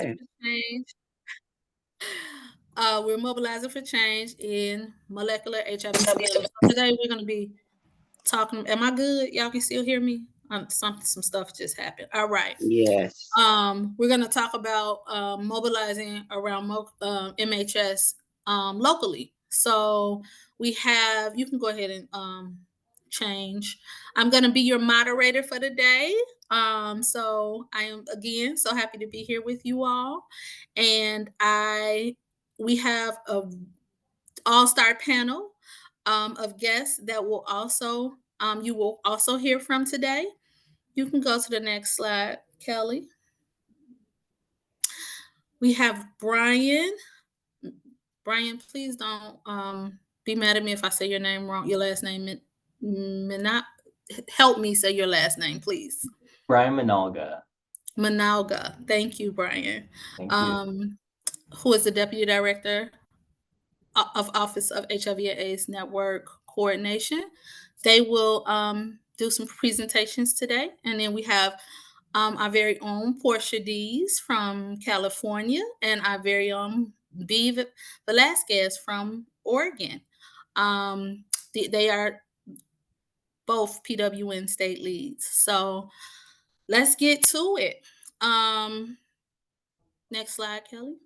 right. for change. We're mobilizing for change in molecular HIV surveillance. So today we're going to be talking. Am I good? Y'all can still hear me? Some stuff just happened. All right. Yes. We're going to talk about mobilizing around MHS locally. So we have. You can go ahead and change. I'm going to be your moderator for the day. So I am again so happy to be here with you all, and we have a all-star panel of guests that will also you will also hear from today. You can go to the next slide, Kelly. We have Brian. Brian, please don't be mad at me if I say your name wrong. Your last name, not help me say your last name, please. Brian Manalga. Manalga. Thank you, Brian. Thank you. Who is the Deputy Director of Office of HIV and AIDS Network Coordination. They will do some presentations today. And then we have our very own Portia Dees from California and our very own B. Velasquez from Oregon. They are both PWN state leads. So let's get to it. Next slide, Kelly.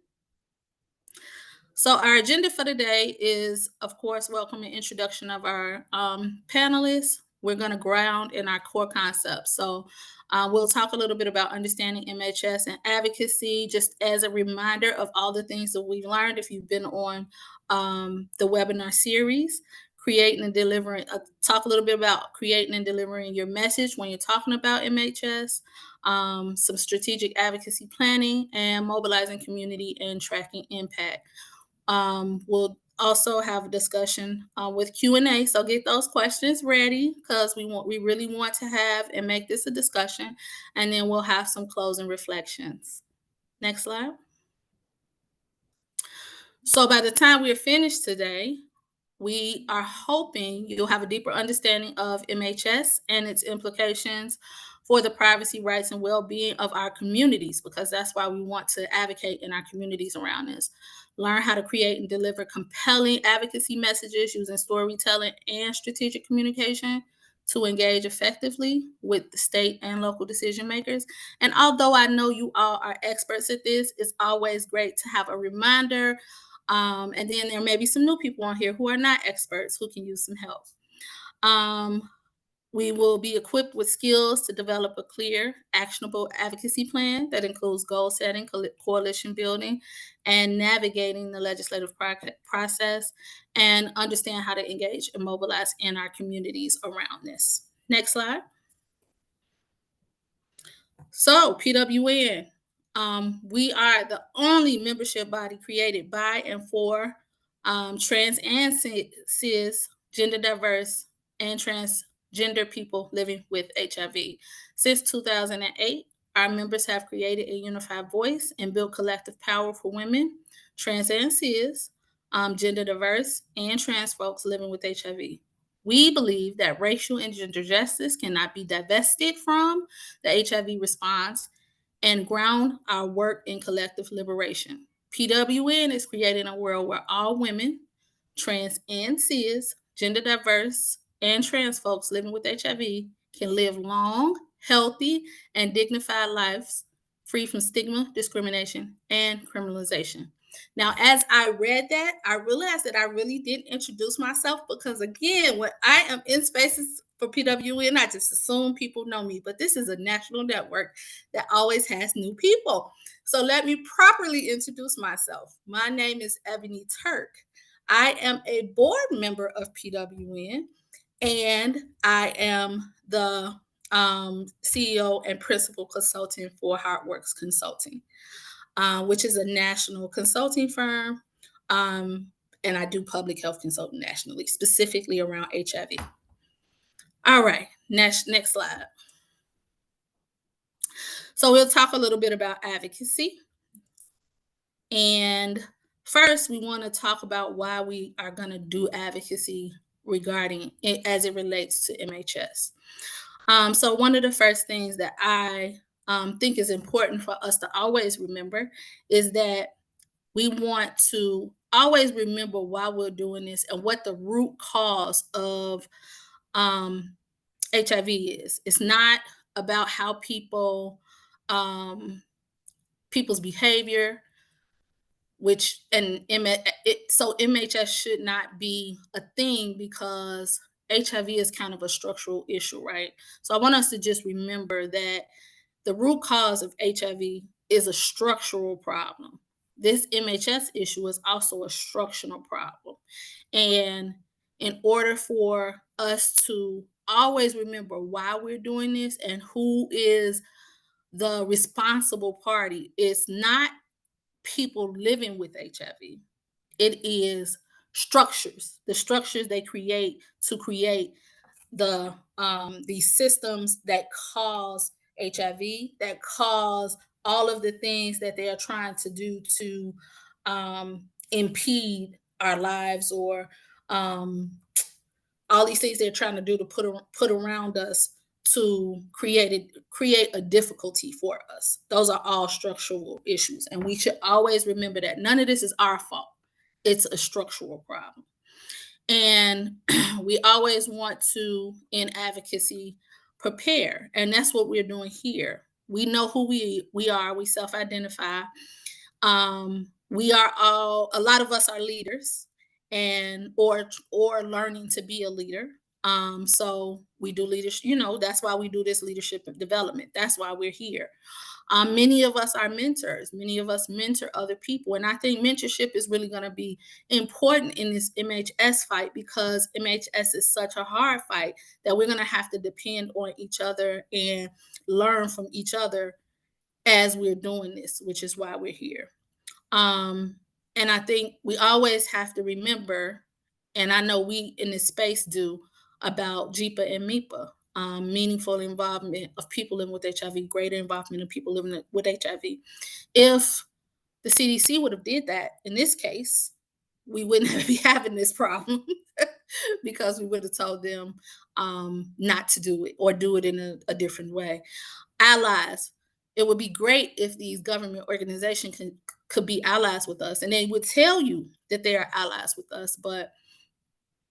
So our agenda for today is, of course, welcome and introduction of our panelists. We're going to ground in our core concepts. So we'll talk a little bit about understanding MHS and advocacy, just as a reminder of all the things that we've learned if you've been on the webinar series. Creating and delivering, talk a little bit about creating and delivering your message when you're talking about MHS, some strategic advocacy planning, and mobilizing community and tracking impact. We'll also have a discussion with Q&A. So get those questions ready because we really want to have and make this a discussion. And then we'll have some closing reflections. Next slide. So by the time we're finished today, we are hoping you'll have a deeper understanding of MHS and its implications for the privacy rights and well-being of our communities, because that's why we want to advocate in our communities around this. Learn how to create and deliver compelling advocacy messages using storytelling and strategic communication to engage effectively with the state and local decision makers. And although I know you all are experts at this, it's always great to have a reminder. And then there may be some new people on here who are not experts who can use some help. We will be equipped with skills to develop a clear, actionable advocacy plan that includes goal setting, coalition building, and navigating the legislative process, and understand how to engage and mobilize in our communities around this. Next slide. So, PWN, we are the only membership body created by and for trans and cis, gender diverse, and transgender people living with HIV. Since 2008, our members have created a unified voice and built collective power for women, trans and cis, gender diverse, and trans folks living with HIV. We believe that racial and gender justice cannot be divested from the HIV response and ground our work in collective liberation. PWN is creating a world where all women, trans and cis, gender diverse, and trans folks living with HIV can live long, healthy, and dignified lives free from stigma, discrimination, and criminalization. Now, as I read that, I realized that I really didn't introduce myself because, again, when I am in spaces for PWN, I just assume people know me. But this is a national network that always has new people. So let me properly introduce myself. My name is Ebony Turk. I am a board member of PWN, and I am the CEO and principal consultant for Heartworks Consulting, which is a national consulting firm. And I do public health consulting nationally, specifically around HIV. All right, next slide. So we'll talk a little bit about advocacy. And first, we want to talk about why we are going to do advocacy regarding it as it relates to MHS. So one of the first things that I think is important for us to always remember is that we want to always remember why we're doing this and what the root cause of um, HIV is. It's not about how people's behavior, which so MHS should not be a thing because HIV is kind of a structural issue, right? So I want us to just remember that the root cause of HIV is a structural problem. This MHS issue is also a structural problem. And in order for us to always remember why we're doing this and who is the responsible party, it's not people living with HIV. It is structures, the structures they create to create these systems that cause HIV, that cause all of the things that they are trying to do to impede our lives, or um, all these things they're trying to do to put around us to create a difficulty for us. Those are all structural issues, and we should always remember that none of this is our fault. It's a structural problem. And we always want to, in advocacy, prepare. And that's what we're doing here. We know who we are, we self-identify. We are all, a lot of us are leaders and or learning to be a leader. So we do leadership, that's why we do this leadership development. That's why we're here. Many of us are mentors. Many of us mentor other people. And I think mentorship is really going to be important in this MHS fight because MHS is such a hard fight that we're going to have to depend on each other and learn from each other as we're doing this, which is why we're here. Um, and I think we always have to remember, and I know we in this space do, about JIPA and MIPA, meaningful involvement of people living with HIV, greater involvement of people living with HIV. If the CDC would have did that in this case, we wouldn't be having this problem because we would have told them not to do it or do it in a different way. Allies. It would be great if these government organizations could be allies with us, and they would tell you that they are allies with us. But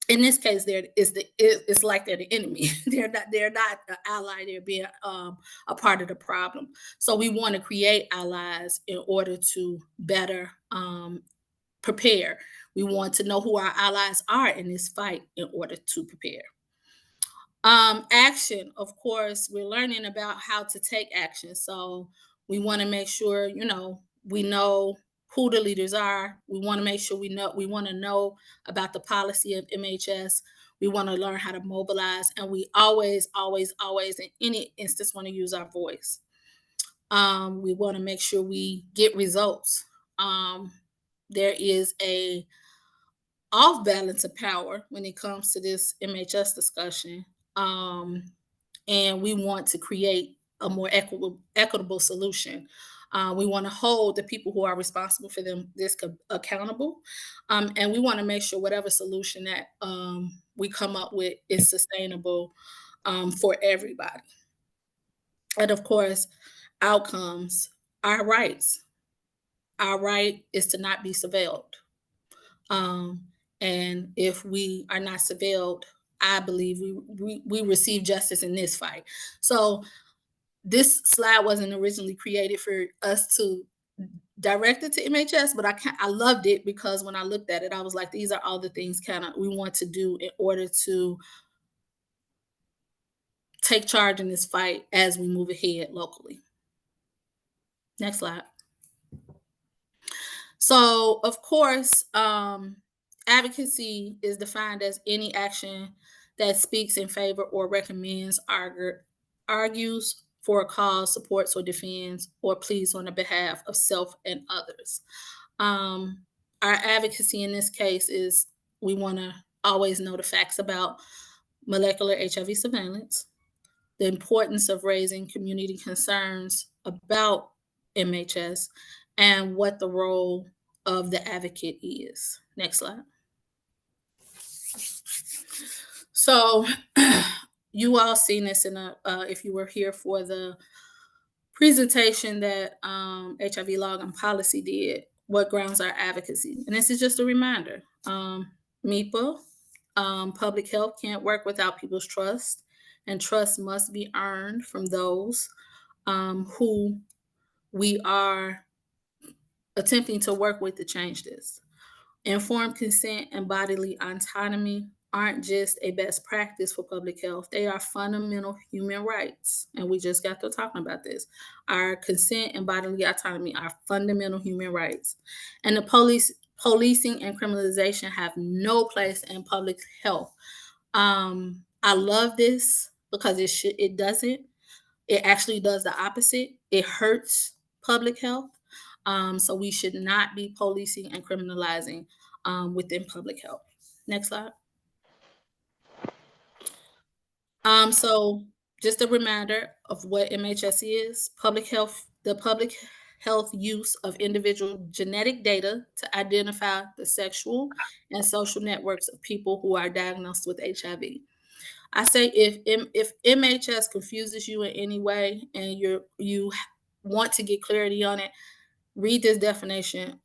in this case, it's like they're the enemy. They're not an ally. They're being a part of the problem. So we want to create allies in order to better prepare. We want to know who our allies are in this fight in order to prepare. Action, of course, we're learning about how to take action. So we want to make sure, we know who the leaders are. We want to make sure we want to know about the policy of MHS. We want to learn how to mobilize. And we always, always, always, in any instance, want to use our voice. We want to make sure we get results. There is a off balance of power when it comes to this MHS discussion. Um, and we want to create a more equitable solution. We want to hold the people who are responsible for this accountable, and we want to make sure whatever solution that we come up with is sustainable for everybody. And of course, outcomes, our rights. Our right is to not be surveilled. Um, and if we are not surveilled, I believe we receive justice in this fight. So this slide wasn't originally created for us to direct it to MHS, but I loved it because when I looked at it, I was like, these are all the things kind of we want to do in order to take charge in this fight as we move ahead locally. Next slide. So, of course, advocacy is defined as any action that speaks in favor or recommends, argues for a cause, supports or defends, or pleads on the behalf of self and others. Um, our advocacy in this case is we want to always know the facts about molecular HIV surveillance, the importance of raising community concerns about MHS, and what the role of the advocate is. Next slide. So you all seen this if you were here for the presentation that HIV Log and Policy did, what grounds our advocacy. And this is just a reminder. MIPA, public health can't work without people's trust, and trust must be earned from those who we are attempting to work with to change this. Informed consent and bodily autonomy aren't just a best practice for public health, they are fundamental human rights. And we just got to talking about this. Our consent and bodily autonomy are fundamental human rights. And the policing and criminalization have no place in public health. I love this because it doesn't. It actually does the opposite. It hurts public health. So we should not be policing and criminalizing within public health. Next slide. So just a reminder of what MHS is. The public health use of individual genetic data to identify the sexual and social networks of people who are diagnosed with HIV. I say if MHS confuses you in any way and you want to get clarity on it, read this definition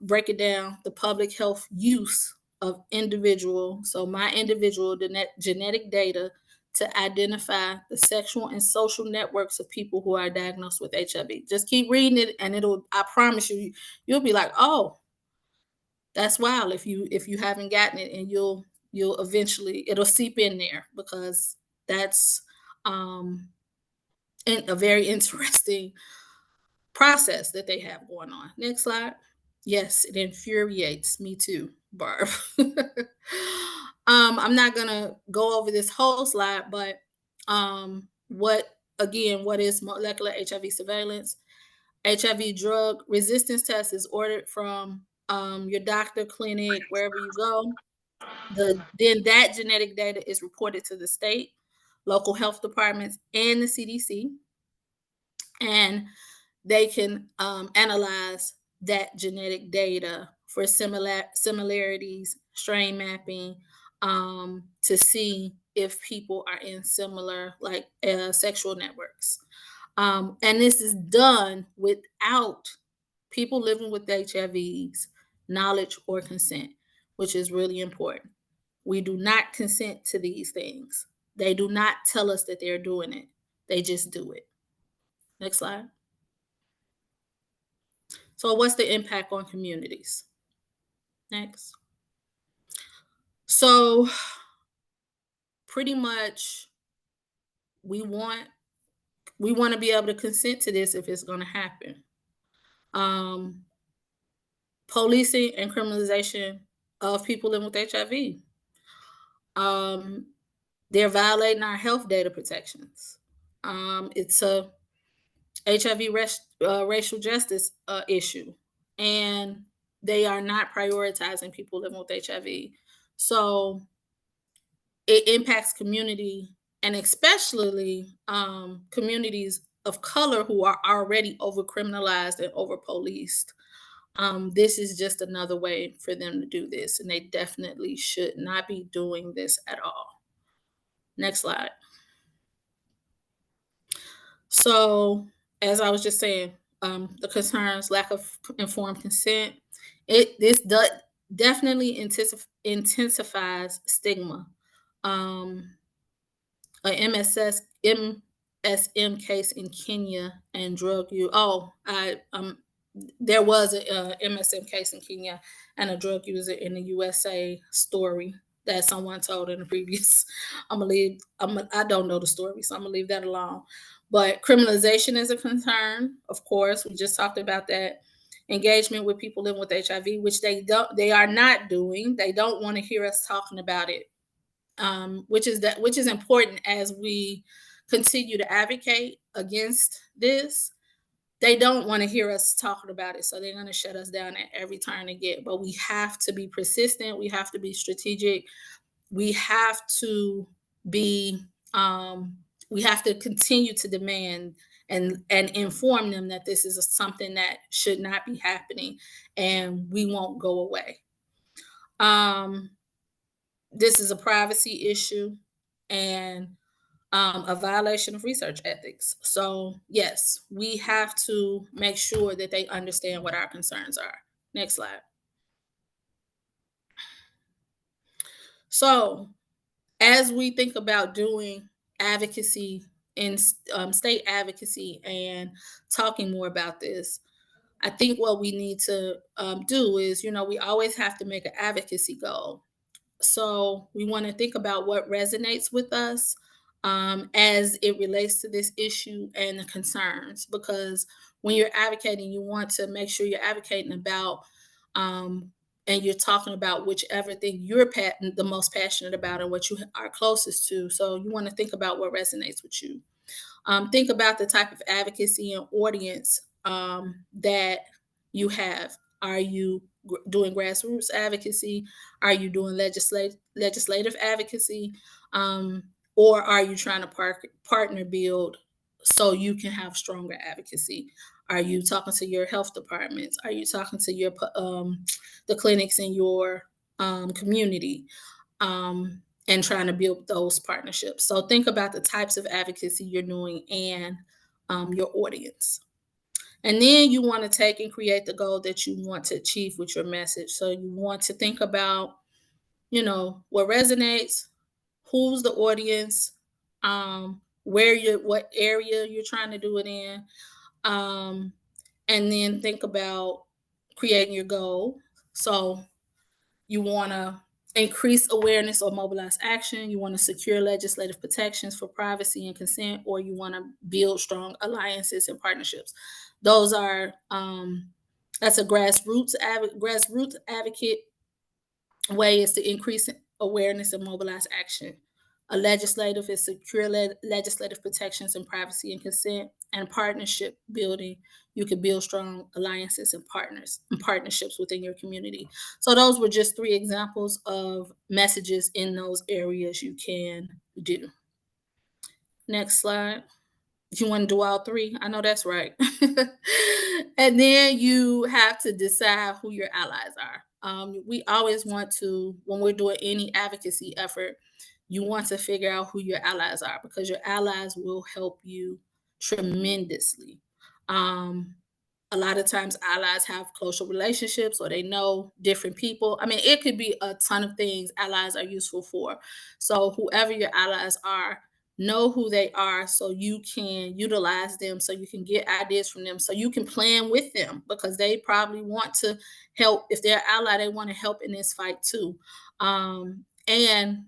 break it down. The public health use of my individual genetic data to identify the sexual and social networks of people who are diagnosed with HIV. Just keep reading it, and I promise you'll be like, oh, that's wild if you haven't gotten it, and you'll eventually it'll seep in there, because that's a very interesting process that they have going on. Next slide. Yes, it infuriates me too, Barb. I'm not gonna go over this whole slide, but what is molecular HIV surveillance? HIV drug resistance test is ordered from your doctor, clinic, wherever you go. Then that genetic data is reported to the state, local health departments, and the CDC, and they can analyze that genetic data for similarities, strain mapping, to see if people are in similar sexual networks. And this is done without people living with HIV's knowledge or consent, which is really important. We do not consent to these things. They do not tell us that they're doing it. They just do it. Next slide. So what's the impact on communities? Next. So pretty much we want to be able to consent to this if it's going to happen. Policing and criminalization of people living with HIV. They're violating our health data protections. It's a HIV racial justice issue, and they are not prioritizing people living with HIV. So it impacts community, and especially communities of color who are already over criminalized and over policed. This is just another way for them to do this, and they definitely should not be doing this at all. Next slide. So, as I was just saying, the concerns, lack of informed consent, this definitely intensifies stigma. A MSM case in Kenya and drug use. There was a MSM case in Kenya and a drug user in the USA story that someone told in the previous. I don't know the story, so I'm gonna leave that alone. But criminalization is a concern, of course. We just talked about that. Engagement with people living with HIV, which they are not doing. They don't want to hear us talking about it, which is important as we continue to advocate against this. They don't want to hear us talking about it, so they're going to shut us down at every turn they get. But we have to be persistent. We have to be strategic. We have to be. We have to continue to demand and inform them that this is something that should not be happening, and we won't go away. This is a privacy issue, and a violation of research ethics. So, yes, we have to make sure that they understand what our concerns are. Next slide. So, as we think about doing advocacy in state advocacy and talking more about this, I think what we need to do is, we always have to make an advocacy goal. So we want to think about what resonates with us as it relates to this issue and the concerns. Because when you're advocating, you want to make sure you're advocating about and you're talking about whichever thing you're the most passionate about and what you are closest to. So you want to think about what resonates with you. Think about the type of advocacy and audience that you have. Are you doing grassroots advocacy? Are you doing legislative advocacy? Um, or are you trying to partner build so you can have stronger advocacy? Are you talking to your health departments? Are you talking to the clinics in your community? And trying to build those partnerships. So think about the types of advocacy you're doing and your audience. And then you want to take and create the goal that you want to achieve with your message. So you want to think about, what resonates, who's the audience, what area you're trying to do it in, um, and then think about creating your goal. So you want to increase awareness or mobilize action. You want to secure legislative protections for privacy and consent, or you want to build strong alliances and partnerships. Those are that's a grassroots advocate way is to increase awareness and mobilize action. A legislative is secure legislative protections and privacy and consent, and partnership building. You can build strong alliances and partnerships within your community. So those were just three examples of messages in those areas you can do. Next slide. You want to do all three? I know that's right. And then you have to decide who your allies are. We always want to, when we're doing any advocacy effort, you want to figure out who your allies are because your allies will help you tremendously. Um, a lot of times allies have closer relationships or they know different people. I mean, it could be a ton of things allies are useful for. So whoever your allies are, know who they are so you can utilize them, so you can get ideas from them, so you can plan with them because they probably want to help. If they're ally, they want to help in this fight too. And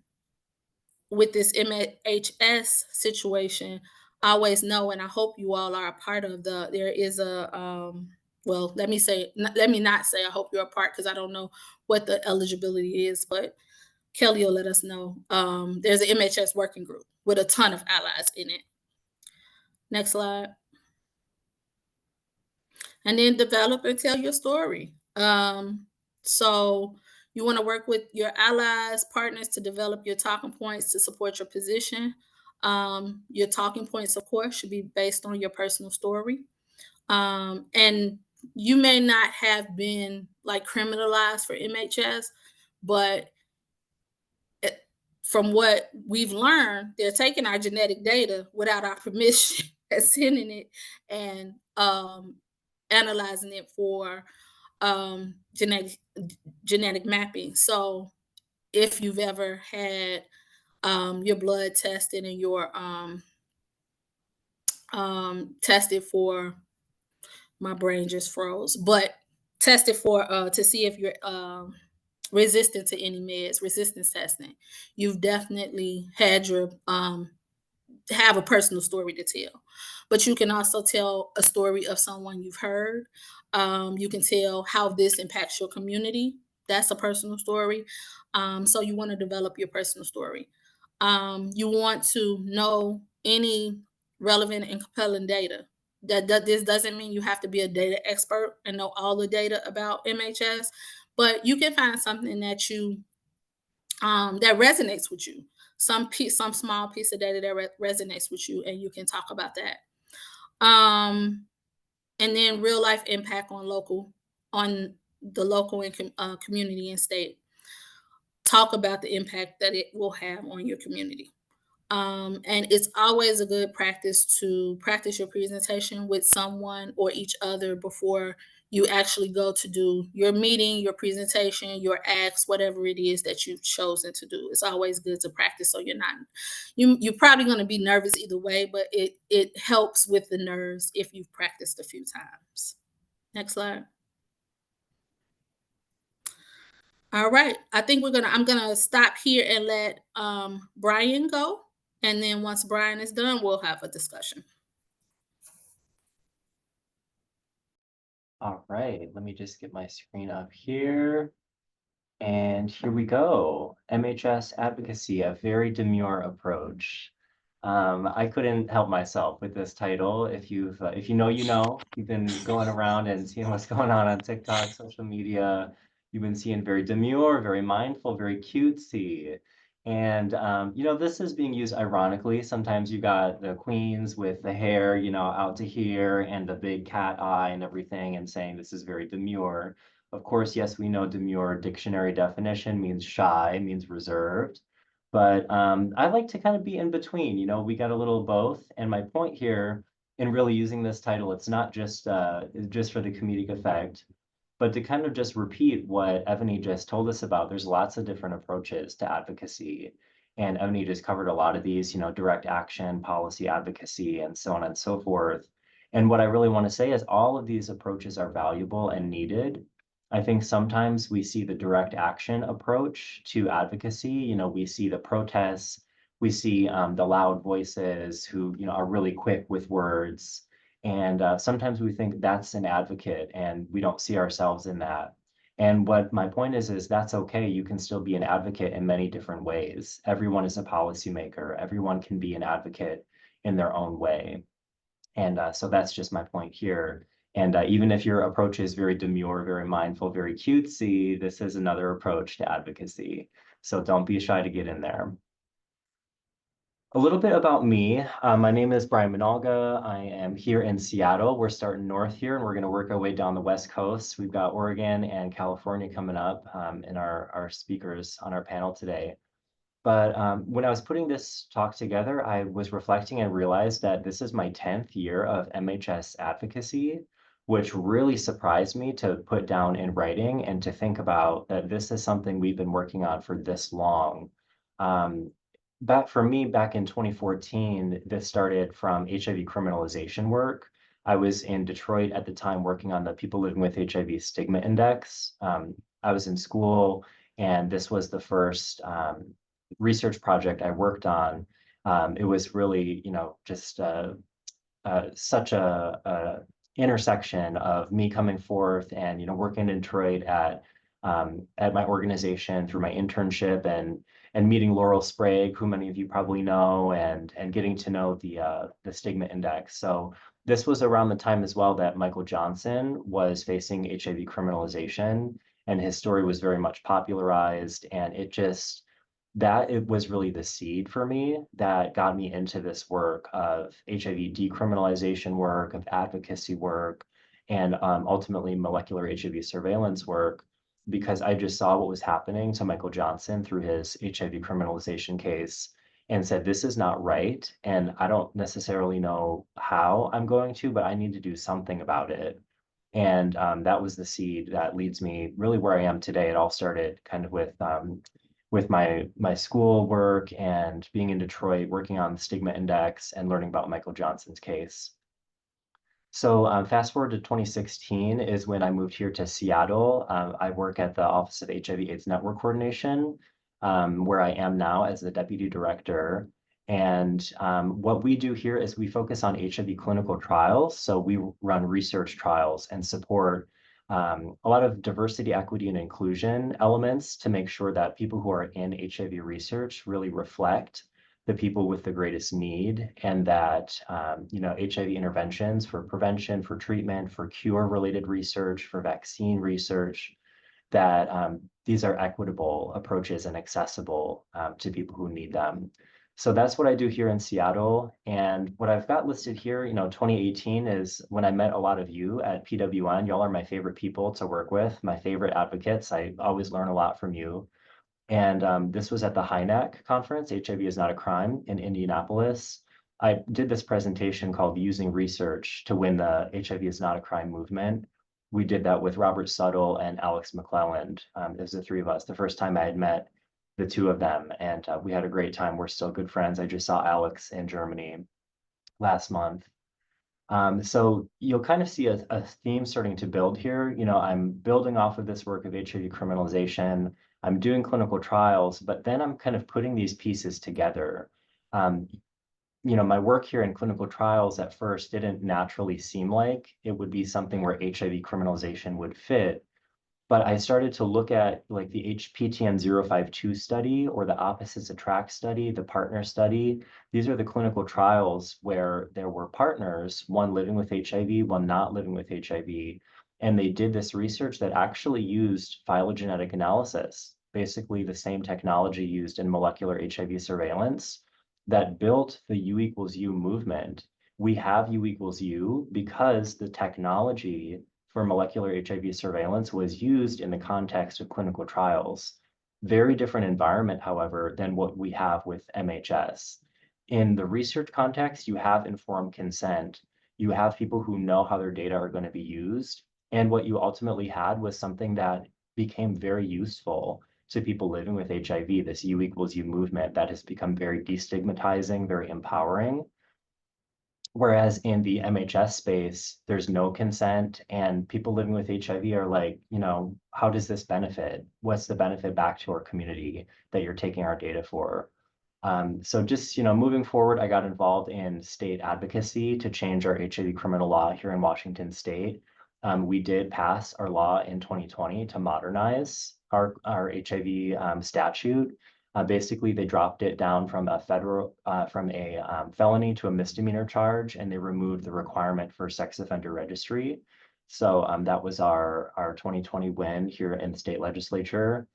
with this MHS situation, I always know, and I hope you all are a part of there is a, well, let me not say I hope you're a part because I don't know what the eligibility is, but Kelly will let us know. There's an MHS working group with a ton of allies in it. Next slide. And then develop and tell your story. So you want to work with your allies, partners to develop your talking points to support your position. Your talking points, of course, should be based on your personal story. And you may not have been like criminalized for MHS, but from what we've learned, they're taking our genetic data without our permission and sending it and analyzing it for um, genetic genetic mapping. So if you've ever had your blood tested and your tested for, my brain just froze, but tested for to see if you're resistant to any meds, resistance testing, you've definitely had your have a personal story to tell. But you can also tell a story of someone you've heard. You can tell how this impacts your community. That's a personal story. So you want to develop your personal story. You want to know any relevant and compelling data. This doesn't mean you have to be a data expert and know all the data about MHS, but you can find something that resonates with you, some small piece of data that resonates with you, and you can talk about that. And then real life impact on the local and community and state. Talk about the impact that it will have on your community. And it's always a good practice to practice your presentation with someone or each other before you actually go to do your meeting, your presentation, your acts, whatever it is that you've chosen to do. It's always good to practice so you're probably going to be nervous either way, but it helps with the nerves if you've practiced a few times. Next slide. All right. I think I'm gonna stop here and let Brian go. And then once Brian is done, we'll have a discussion. All right, let me just get my screen up here. And here we go. MHS advocacy, a very demure approach. I couldn't help myself with this title. If you know, you know. You've been going around and seeing what's going on TikTok, social media. You've been seeing very demure, very mindful, very cutesy. And this is being used ironically. Sometimes you got the queens with the hair, out to here and the big cat eye and everything, and saying this is very demure. Of course, yes, we know demure dictionary definition means shy, means reserved. But I like to kind of be in between. We got a little of both. And my point here in really using this title, it's not just for the comedic effect, but to kind of just repeat what Ebony just told us about. There's lots of different approaches to advocacy. And Ebony just covered a lot of these, direct action, policy advocacy, and so on and so forth. And what I really want to say is all of these approaches are valuable and needed. I think sometimes we see the direct action approach to advocacy. We see the protests, we see the loud voices who, are really quick with words. And sometimes we think that's an advocate and we don't see ourselves in that. And what my point is that's okay. You can still be an advocate in many different ways. Everyone is a policymaker. Everyone can be an advocate in their own way. And so that's just my point here. And even if your approach is very demure, very mindful, very cutesy, this is another approach to advocacy. So don't be shy to get in there. A little bit about me. My name is Brian Minalga. I am here in Seattle. We're starting north here, and we're going to work our way down the West Coast. We've got Oregon and California coming up in our speakers on our panel today. But when I was putting this talk together, I was reflecting and realized that this is my 10th year of MHS advocacy, which really surprised me to put down in writing and to think about that this is something we've been working on for this long. Um, for me, back in 2014, this started from HIV criminalization work. I was in Detroit at the time working on the People Living with HIV Stigma Index. I was in school, and this was the first research project I worked on. It was really, just such a intersection of me coming forth and working in Detroit at my organization through my internship and meeting Laurel Sprague, who many of you probably know, and getting to know the stigma index. So this was around the time as well that Michael Johnson was facing HIV criminalization, and his story was very much popularized, and it was really the seed for me that got me into this work of HIV decriminalization work, of advocacy work, and ultimately molecular HIV surveillance work, because I just saw what was happening to Michael Johnson through his HIV criminalization case and said, this is not right. And I don't necessarily know how I'm going to, but I need to do something about it. And that was the seed that leads me really where I am today. It all started kind of with my school work and being in Detroit, working on the stigma index and learning about Michael Johnson's case. So fast forward to 2016 is when I moved here to Seattle. I work at the Office of HIV/AIDS Network Coordination, where I am now as the deputy director. And what we do here is we focus on HIV clinical trials. So we run research trials and support a lot of diversity, equity, and inclusion elements to make sure that people who are in HIV research really reflect the people with the greatest need, and that HIV interventions for prevention, for treatment, for cure-related research, for vaccine research, that these are equitable approaches and accessible to people who need them. So that's what I do here in Seattle. And what I've got listed here, 2018 is when I met a lot of you at PWN. Y'all are my favorite people to work with, my favorite advocates. I always learn a lot from you. And this was at the HINAC conference, HIV is Not a Crime, in Indianapolis. I did this presentation called Using Research to Win the HIV is Not a Crime movement. We did that with Robert Suttle and Alex McClelland. It was the three of us. The first time I had met the two of them, and we had a great time. We're still good friends. I just saw Alex in Germany last month. So you'll kind of see a theme starting to build here. You know, I'm building off of this work of HIV criminalization. I'm doing clinical trials, but then I'm kind of putting these pieces together. Um, you know, my work here in clinical trials at first didn't naturally seem like it would be something where HIV criminalization would fit. But I started to look at like the HPTN 052 study or the Opposites Attract study, the partner study. These are the clinical trials where there were partners, one living with HIV, one not living with HIV. And they did this research that actually used phylogenetic analysis, basically the same technology used in molecular HIV surveillance that built the U equals U movement. We have U equals U because the technology for molecular HIV surveillance was used in the context of clinical trials. Very different environment, however, than what we have with MHS. In the research context, you have informed consent. You have people who know how their data are going to be used. And what you ultimately had was something that became very useful to people living with HIV, this U equals U movement that has become very destigmatizing, very empowering. Whereas in the MHS space, there's no consent, and people living with HIV are like, you know, how does this benefit? What's the benefit back to our community that you're taking our data for? So just, you know, moving forward, I got involved in state advocacy to change our HIV criminal law here in Washington State. We did pass our law in 2020 to modernize our HIV statute. Basically, they dropped it down from a felony to a misdemeanor charge, and they removed the requirement for sex offender registry. So that was our 2020 win here in the state legislature.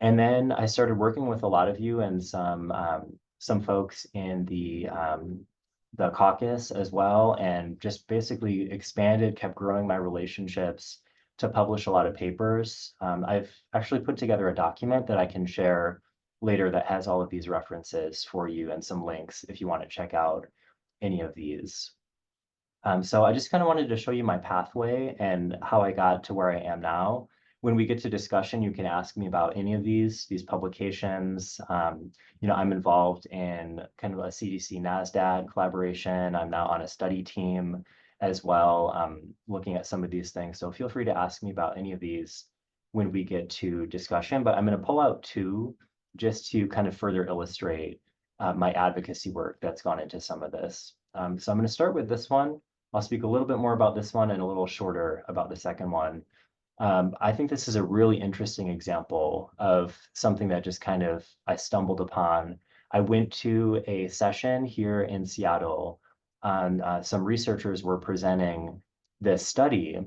And then I started working with a lot of you and some folks in the caucus as well, and just basically expanded, kept growing my relationships to publish a lot of papers. I've actually put together a document that I can share later that has all of these references for you and some links if you want to check out any of these. So I just kind of wanted to show you my pathway and how I got to where I am now. When we get to discussion, you can ask me about any of these publications. You know, I'm involved in kind of a CDC NASDAQ collaboration. I'm now on a study team as well, looking at some of these things. So feel free to ask me about any of these when we get to discussion. But I'm going to pull out two just to kind of further illustrate my advocacy work that's gone into some of this. So I'm going to start with this one. I'll speak a little bit more about this one and a little shorter about the second one. I think this is a really interesting example of something that just kind of I stumbled upon. I went to a session here in Seattle. Some researchers were presenting this study,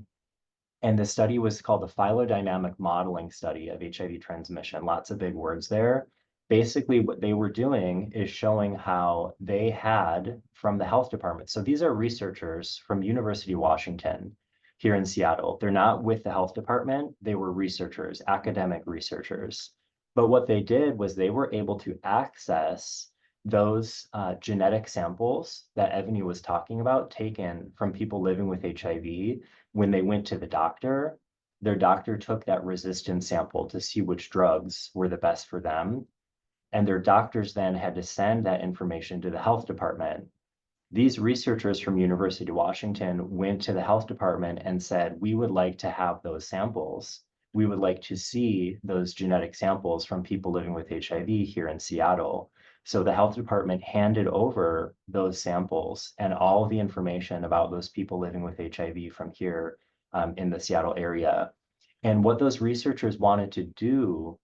and the study was called the Phylogenetic Modeling Study of HIV Transmission. Lots of big words there. Basically, what they were doing is showing how they had from the health department. So these are researchers from University of Washington here in Seattle. They're not with the health department. They were researchers, academic researchers. But what they did was they were able to access those genetic samples that Ebony was talking about, taken from people living with HIV. When they went to the doctor, their doctor took that resistance sample to see which drugs were the best for them. And their doctors then had to send that information to the health department. These researchers from University of Washington went to the health department and said, we would like to have those samples. We would like to see those genetic samples from people living with HIV here in Seattle. So the health department handed over those samples and all the information about those people living with HIV from here in the Seattle area. And what those researchers wanted to do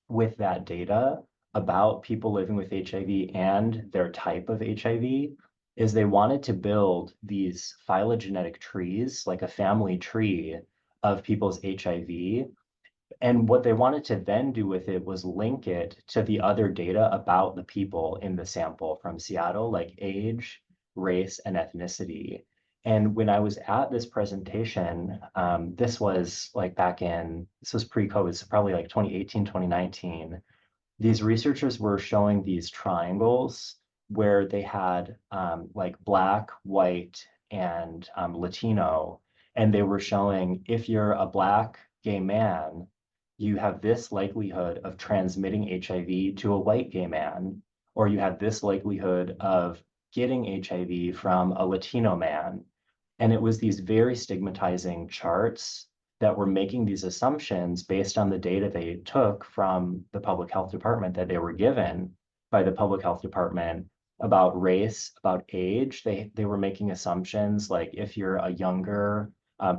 with that data about people living with HIV and their type of HIV is they wanted to build these phylogenetic trees, like a family tree of people's HIV. And what they wanted to then do with it was link it to the other data about the people in the sample from Seattle, like age, race, and ethnicity. And when I was at this presentation, this was like this was pre-COVID, so probably like 2018, 2019. these researchers were showing these triangles where they had like black, white, and Latino, and they were showing if you're a black gay man, you have this likelihood of transmitting HIV to a white gay man, or you have this likelihood of getting HIV from a Latino man. And it was these very stigmatizing charts that were making these assumptions based on the data they took from the public health department that they were given by the public health department about race, about age. They were making assumptions like if you're a younger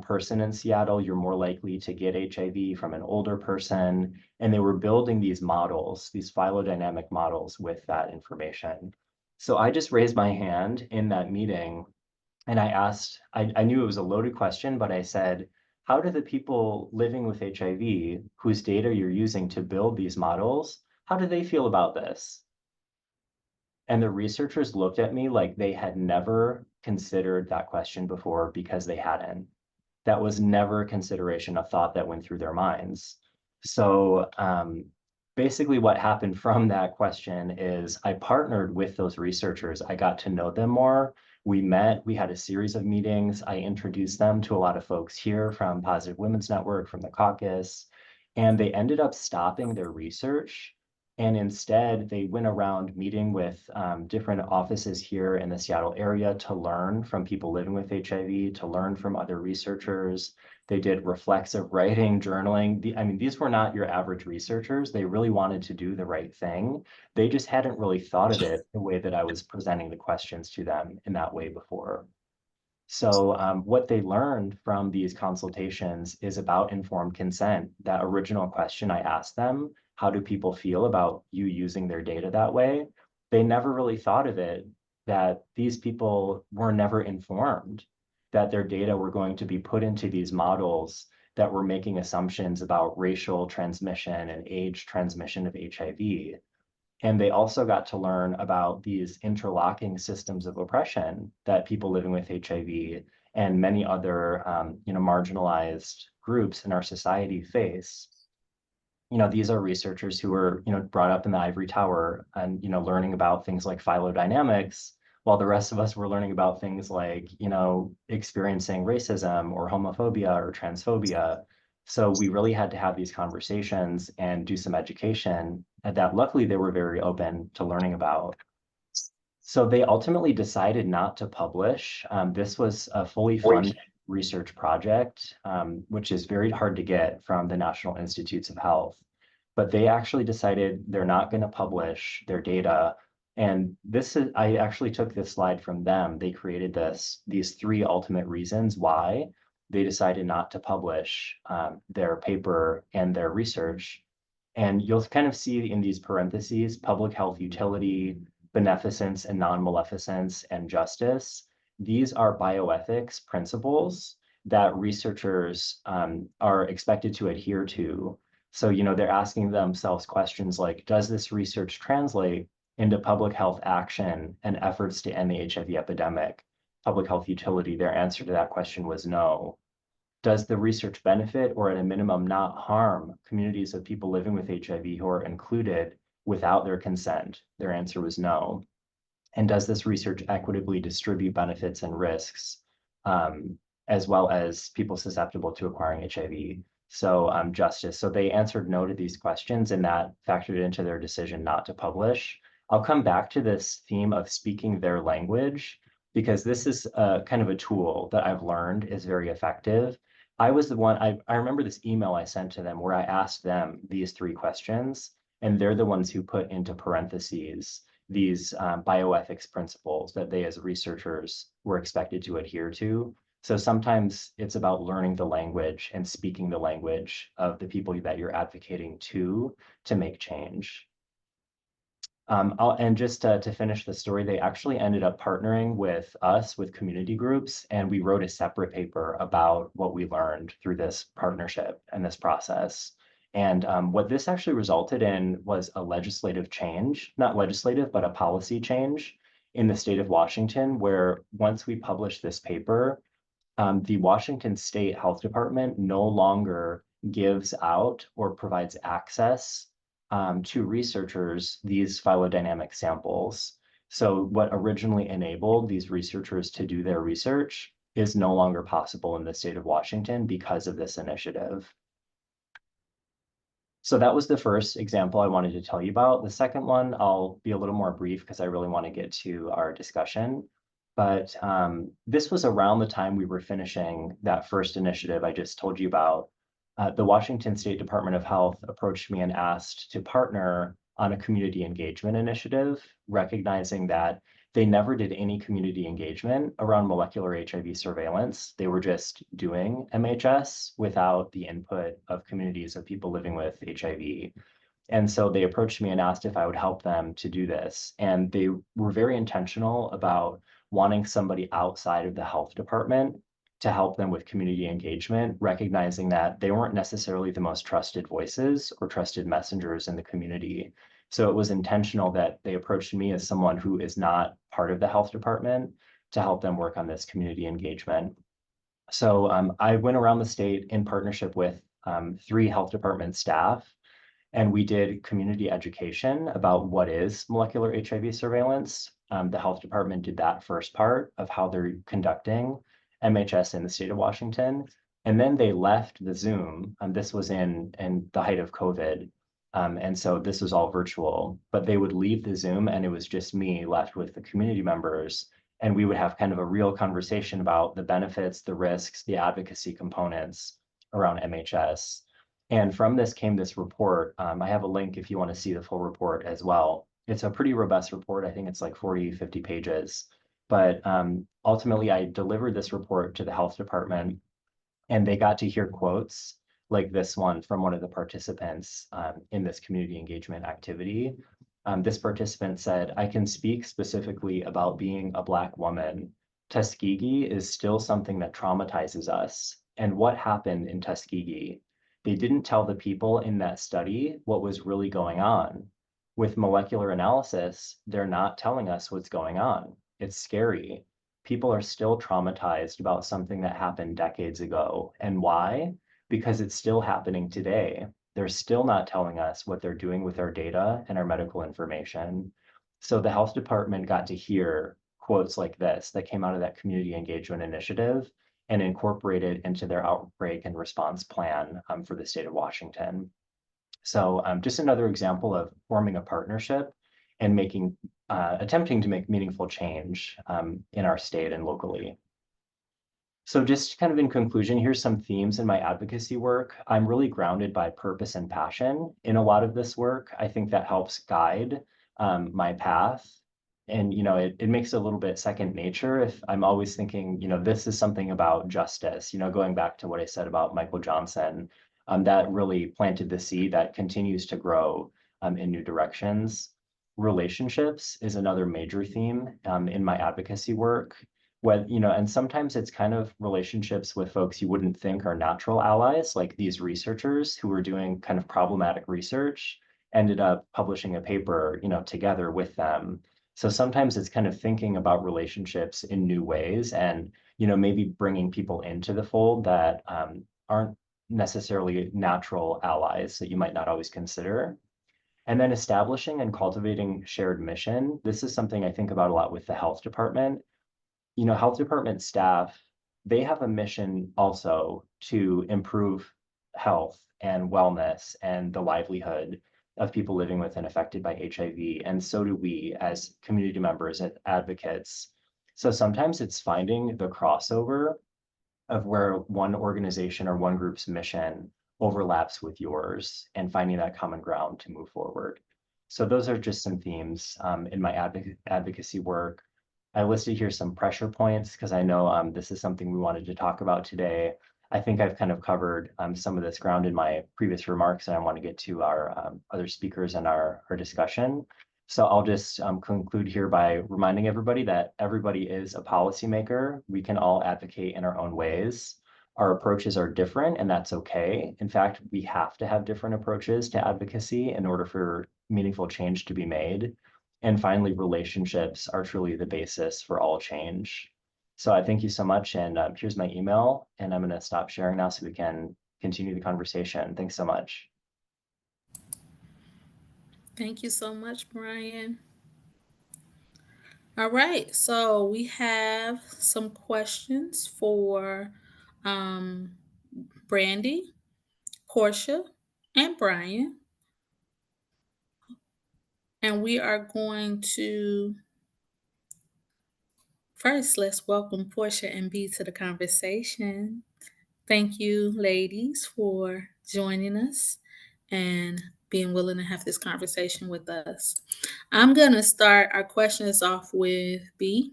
person in Seattle, you're more likely to get HIV from an older person. And they were building these models, these phylogenetic models with that information. So I just raised my hand in that meeting and I asked, I knew it was a loaded question, but I said, how do the people living with HIV, whose data you're using to build these models, how do they feel about this? And the researchers looked at me like they had never considered that question before because they hadn't. That was never a consideration, a thought that went through their minds. So basically what happened from that question is I partnered with those researchers. I got to know them more. We met, we had a series of meetings. I introduced them to a lot of folks here from Positive Women's Network, from the caucus, and they ended up stopping their research. And instead, they went around meeting with different offices here in the Seattle area to learn from people living with HIV, to learn from other researchers. They did reflexive writing, journaling. I mean, these were not your average researchers. They really wanted to do the right thing. They just hadn't really thought of it the way that I was presenting the questions to them in that way before. So what they learned from these consultations is about informed consent. That original question I asked them, how do people feel about you using their data that way? They never really thought of it, that these people were never informed, that their data were going to be put into these models that were making assumptions about racial transmission and age transmission of HIV. And they also got to learn about these interlocking systems of oppression that people living with HIV and many other, marginalized groups in our society face. These are researchers who were, brought up in the ivory tower and, learning about things like phylodynamics, while the rest of us were learning about things like, experiencing racism or homophobia or transphobia. So we really had to have these conversations and do some education that luckily they were very open to learning about. So they ultimately decided not to publish. This was a fully funded research project, which is very hard to get from the National Institutes of Health. But they actually decided they're not going to publish their data. And I actually took this slide from them. They created these three ultimate reasons why they decided not to publish their paper and their research. And you'll kind of see in these parentheses, public health utility, beneficence and non-maleficence, and justice. These are bioethics principles that researchers are expected to adhere to. So, they're asking themselves questions like, does this research translate into public health action and efforts to end the HIV epidemic? Public health utility, their answer to that question was no. Does the research benefit or at a minimum not harm communities of people living with HIV who are included without their consent? Their answer was no. And does this research equitably distribute benefits and risks, as well as people susceptible to acquiring HIV? So justice. So they answered no to these questions, and that factored into their decision not to publish. I'll come back to this theme of speaking their language because this is kind of a tool that I've learned is very effective. I was the one, I remember this email I sent to them where I asked them these three questions, and they're the ones who put into parentheses these bioethics principles that they as researchers were expected to adhere to. So sometimes it's about learning the language and speaking the language of the people that you're advocating to make change. And just to finish the story, they actually ended up partnering with us, with community groups, and we wrote a separate paper about what we learned through this partnership and this process. And what this actually resulted in was a legislative change, not legislative, but a policy change in the state of Washington, where once we published this paper, the Washington State Health Department no longer gives out or provides access to researchers these phylogenetic samples. So what originally enabled these researchers to do their research is no longer possible in the state of Washington because of this initiative. So that was the first example I wanted to tell you about. The second one, I'll be a little more brief because I really want to get to our discussion. But this was around the time we were finishing that first initiative I just told you about. The Washington State Department of Health approached me and asked to partner on a community engagement initiative, recognizing that they never did any community engagement around molecular HIV surveillance. They were just doing MHS without the input of communities of people living with HIV. And so they approached me and asked if I would help them to do this. And they were very intentional about wanting somebody outside of the health department to help them with community engagement, recognizing that they weren't necessarily the most trusted voices or trusted messengers in the community. So it was intentional that they approached me as someone who is not part of the health department to help them work on this community engagement. So I went around the state in partnership with 3 health department staff, and we did community education about what is molecular HIV surveillance. The health department did that first part of how they're conducting MHS in the state of Washington. And then they left the Zoom. This was in the height of COVID. And so this was all virtual, but they would leave the Zoom and it was just me left with the community members. And we would have kind of a real conversation about the benefits, the risks, the advocacy components around MHS. And from this came this report. I have a link if you want to see the full report as well. It's a pretty robust report. I think it's like 40, 50 pages. But ultimately, I delivered this report to the health department, and they got to hear quotes like this one from one of the participants in this community engagement activity. This participant said, "I can speak specifically about being a Black woman. Tuskegee is still something that traumatizes us. And what happened in Tuskegee? They didn't tell the people in that study what was really going on. With molecular analysis, they're not telling us what's going on. It's scary. People are still traumatized about something that happened decades ago. And why? Because it's still happening today. They're still not telling us what they're doing with our data and our medical information." So the health department got to hear quotes like this that came out of that community engagement initiative and incorporated into their outbreak and response plan for the state of Washington. So just another example of forming a partnership and attempting to make meaningful change in our state and locally. So just kind of in conclusion, here's some themes in my advocacy work. I'm really grounded by purpose and passion in a lot of this work. I think that helps guide my path. And, it makes it a little bit second nature if I'm always thinking, this is something about justice, going back to what I said about Michael Johnson, that really planted the seed that continues to grow in new directions. Relationships is another major theme in my advocacy work. And sometimes it's kind of relationships with folks you wouldn't think are natural allies, like these researchers who were doing kind of problematic research, ended up publishing a paper, together with them. So sometimes it's kind of thinking about relationships in new ways and, maybe bringing people into the fold that aren't necessarily natural allies that you might not always consider. And then establishing and cultivating shared mission. This is something I think about a lot with the health department. Health department staff, they have a mission also to improve health and wellness and the livelihood of people living with and affected by HIV. And so do we as community members and advocates. So sometimes it's finding the crossover of where one organization or one group's mission overlaps with yours and finding that common ground to move forward. So those are just some themes in my advocacy work. I listed here some pressure points because I know this is something we wanted to talk about today. I think I've kind of covered some of this ground in my previous remarks, and I want to get to our other speakers and our discussion. So I'll just conclude here by reminding everybody that everybody is a policymaker. We can all advocate in our own ways. Our approaches are different, and that's okay. In fact, we have to have different approaches to advocacy in order for meaningful change to be made. And finally, relationships are truly the basis for all change. So I thank you so much, and here's my email, and I'm going to stop sharing now so we can continue the conversation. Thanks so much. Thank you so much, Brian. All right, so we have some questions for um, Brandy, Portia, and Brian. And we are going to first let's welcome Portia and B to the conversation. Thank you, ladies, for joining us and being willing to have this conversation with us. I'm going to start our questions off with B.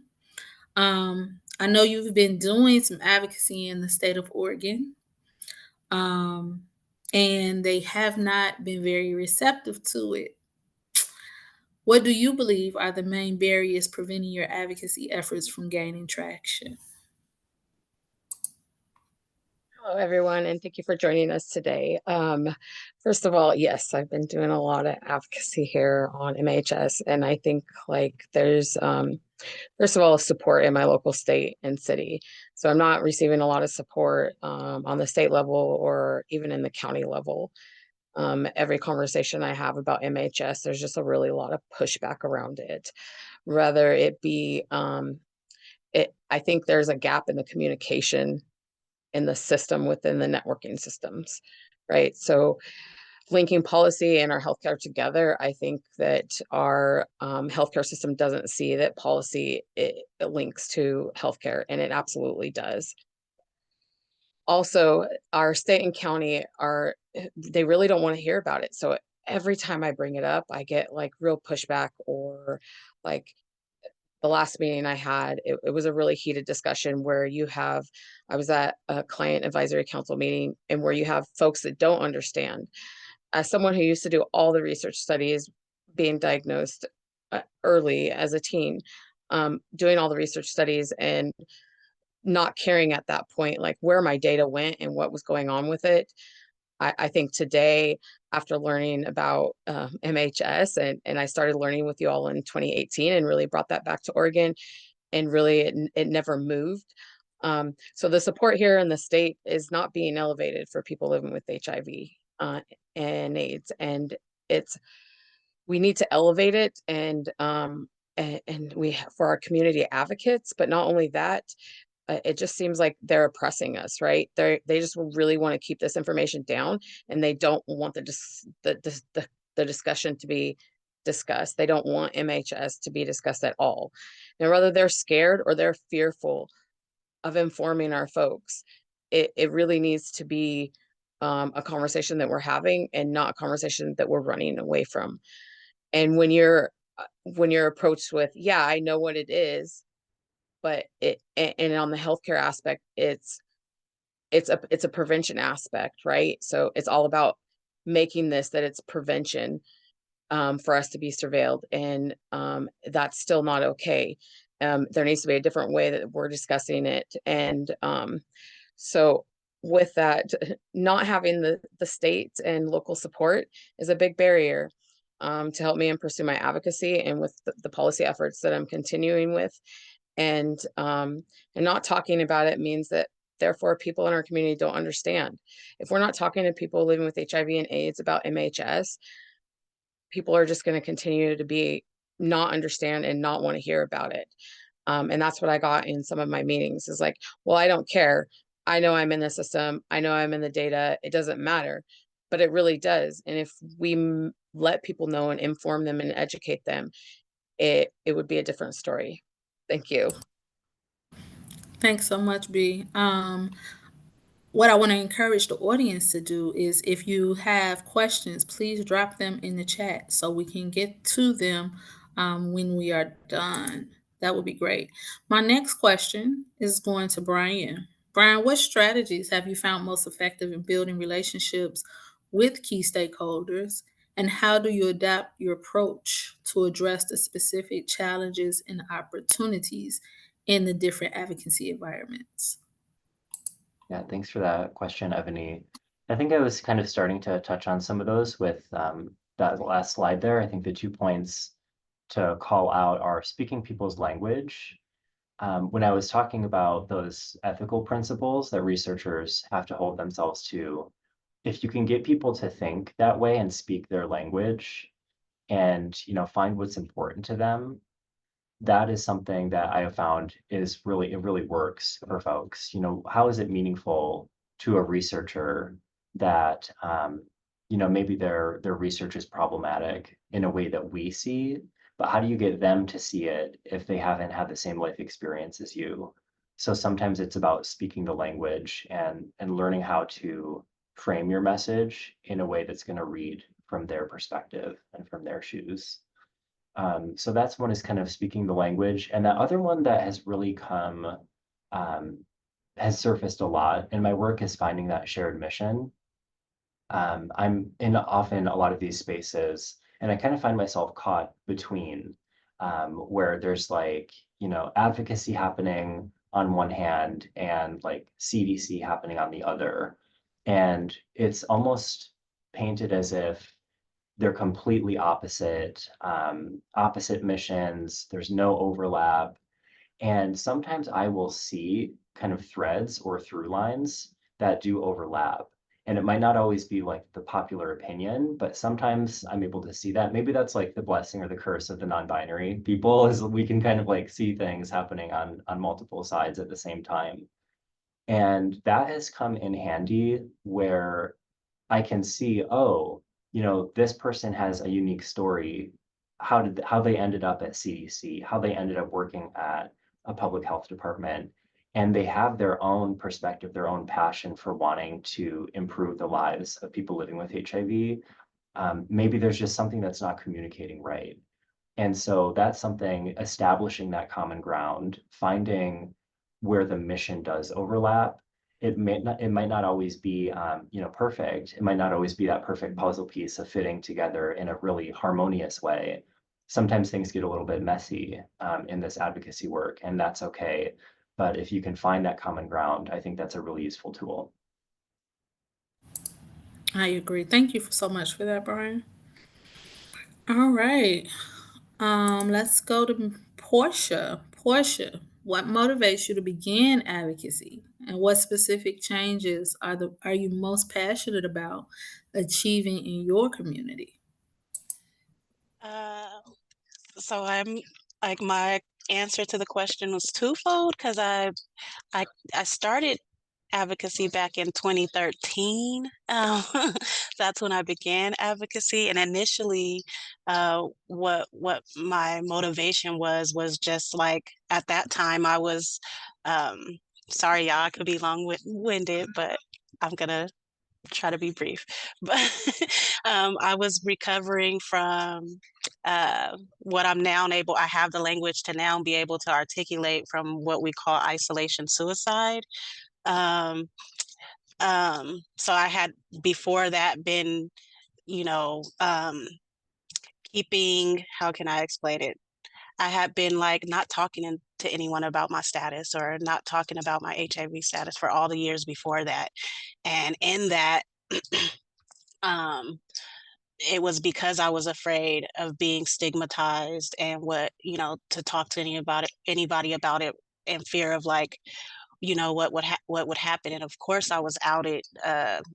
I know you've been doing some advocacy in the state of Oregon, um, and they have not been very receptive to it. What do you believe are the main barriers preventing your advocacy efforts from gaining traction? Hello, everyone, and thank you for joining us today. First of all, yes, I've been doing a lot of advocacy here on MHS, and I think there's first of all support in my local state and city. So I'm not receiving a lot of support on the state level or even in the county level. Every conversation I have about MHS, there's just a really lot of pushback around it. Rather it be I think there's a gap in the communication in the system within the networking systems, right? So linking policy and our healthcare together, I think that our healthcare system doesn't see that policy it links to healthcare, and it absolutely does. Also, our state and county are they really don't want to hear about it. So every time I bring it up, I get like real pushback or like the last meeting I had, it was a really heated discussion where I was at a client advisory council meeting and where you have folks that don't understand. As someone who used to do all the research studies, being diagnosed early as a teen, doing all the research studies and not caring at that point, like where my data went and what was going on with it. I think today, after learning about MHS and I started learning with you all in 2018 and really brought that back to Oregon and really it never moved. So the support here in the state is not being elevated for people living with HIV and AIDS, and it's we need to elevate it and for our community advocates, but not only that, it just seems like they're oppressing us, right? They just really want to keep this information down, and they don't want the discussion to be discussed. They don't want MHS to be discussed at all. Now, whether they're scared or they're fearful of informing our folks, it really needs to be a conversation that we're having and not a conversation that we're running away from. And when you're approached with, yeah, I know what it is, but and on the healthcare aspect, it's a prevention aspect, right? So it's all about making this that it's prevention for us to be surveilled, and that's still not okay. There needs to be a different way that we're discussing it, and so with that, not having the state and local support is a big barrier to help me and pursue my advocacy and with the policy efforts that I'm continuing with. And not talking about it means that therefore people in our community don't understand. If we're not talking to people living with HIV and AIDS about MHS, people are just going to continue to be not understand and not want to hear about it. And that's what I got in some of my meetings is like, well, I don't care. I know I'm in the system. I know I'm in the data. It doesn't matter, but it really does. And if we let people know and inform them and educate them, it would be a different story. Thank you. Thanks so much, B. What I want to encourage the audience to do is if you have questions, please drop them in the chat so we can get to them when we are done. That would be great. My next question is going to Brian. Brian, what strategies have you found most effective in building relationships with key stakeholders? And how do you adapt your approach to address the specific challenges and opportunities in the different advocacy environments? Yeah, thanks for that question, Ebony. I think I was kind of starting to touch on some of those with that last slide there. I think the 2 points to call out are speaking people's language. When I was talking about those ethical principles that researchers have to hold themselves to, if you can get people to think that way and speak their language, and, find what's important to them. That is something that I have found is really it really works for folks. How is it meaningful to a researcher that, maybe their research is problematic in a way that we see, but how do you get them to see it if they haven't had the same life experience as you? So sometimes it's about speaking the language and learning how to frame your message in a way that's going to read from their perspective and from their shoes. So that's one is kind of speaking the language. And the other one that has really um, has surfaced a lot in my work is finding that shared mission. I'm in often a lot of these spaces, and I kind of find myself caught between where there's like, advocacy happening on one hand and like CDC happening on the other. And it's almost painted as if they're completely opposite missions. There's no overlap. And sometimes I will see kind of threads or through lines that do overlap. And it might not always be like the popular opinion, but sometimes I'm able to see that. Maybe that's like the blessing or the curse of the non-binary people is we can kind of like see things happening on multiple sides at the same time. And that has come in handy where I can see, oh, this person has a unique story. How they ended up at CDC, how they ended up working at a public health department, and they have their own perspective, their own passion for wanting to improve the lives of people living with HIV. Maybe there's just something that's not communicating right. And so that's something, establishing that common ground, finding where the mission does overlap. It might not always be, perfect. It might not always be that perfect puzzle piece of fitting together in a really harmonious way. Sometimes things get a little bit messy in this advocacy work, and that's okay. But if you can find that common ground, I think that's a really useful tool. I agree. Thank you so much for that, Brian. All right. Let's go to Portia. Portia, what motivates you to begin advocacy, and what specific changes are you most passionate about achieving in your community? Uh, so I'm like my answer to the question was twofold because I I started advocacy back in 2013. That's when I began advocacy, and initially, what my motivation was just like at that time I was, um, sorry y'all, I could be winded, but I'm gonna try to be brief. But I was recovering from what I'm now able. I have the language to now be able to articulate from what we call isolation suicide. Um, so I had before that been, you know, keeping, how can I explain it? I had been like not talking to anyone about my status or not talking about my HIV status for all the years before that. And in that, um, it was because I was afraid of being stigmatized and to talk to anybody about it in fear of like, what would happen. And of course, I was outed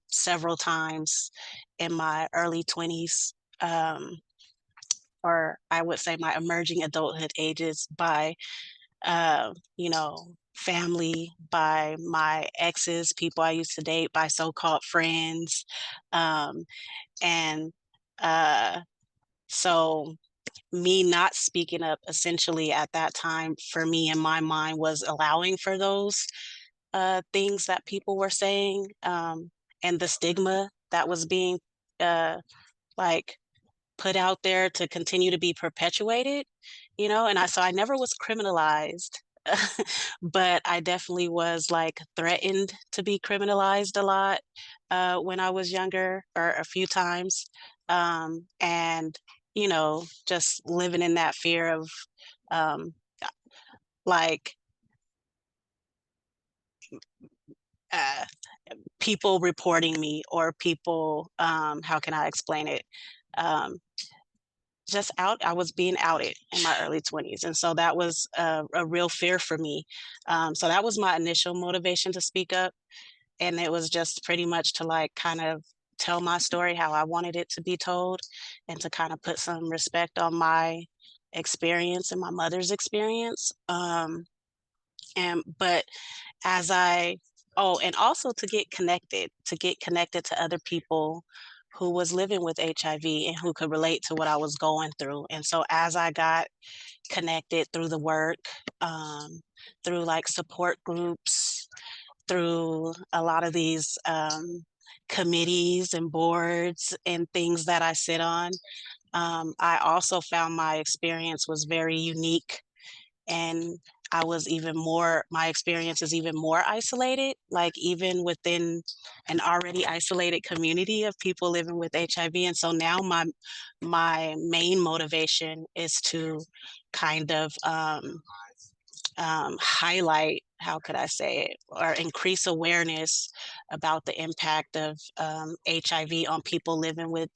several times in my early 20s, or I would say my emerging adulthood ages by, family, by my exes, people I used to date, by so-called friends. Um, and uh, so me not speaking up essentially at that time for me in my mind was allowing for those things that people were saying, and the stigma that was being uh, like put out there to continue to be perpetuated, and I never was criminalized. But I definitely was like threatened to be criminalized a lot when I was younger, or a few times. And just living in that fear of um, like uh, people reporting me, or people, how can I explain it? Um, just out, I was being outed in my early 20s. And so that was a real fear for me. So that was my initial motivation to speak up. And it was just pretty much to like kind of tell my story how I wanted it to be told, and to kind of put some respect on my experience and my mother's experience. And but as I oh, and also to get connected to other people who was living with HIV and who could relate to what I was going through. And so as I got connected through the work, um, through like support groups, through a lot of these committees and boards and things that I sit on, I also found my experience was very unique, and my experience is even more isolated, like even within an already isolated community of people living with HIV. And so now my main motivation is to kind of highlight, how could I say it, or increase awareness about the impact of HIV on people living with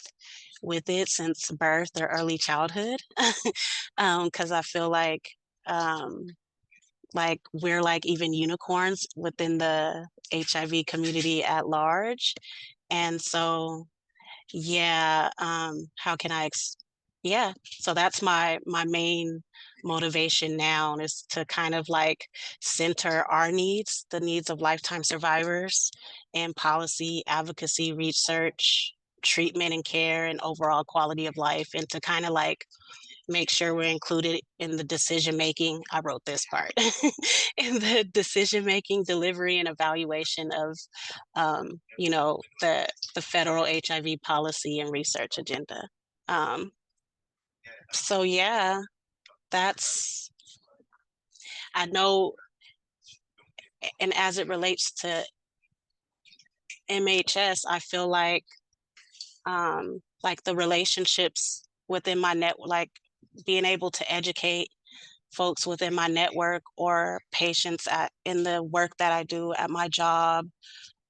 it since birth or early childhood. Because I feel um, like we're like even unicorns within the HIV community at large. And so yeah, how can I yeah, so that's my main motivation now, is to kind of like center our needs, the needs of lifetime survivors, in policy, advocacy, research, treatment and care, and overall quality of life, and to kind of like make sure we're included in the decision making. I wrote this part in the decision making, delivery, and evaluation of, the federal HIV policy and research agenda. Um, so yeah, that's I know, and as it relates to MHS, I feel like the relationships within my net, like being able to educate folks within my network or patients in the work that I do at my job,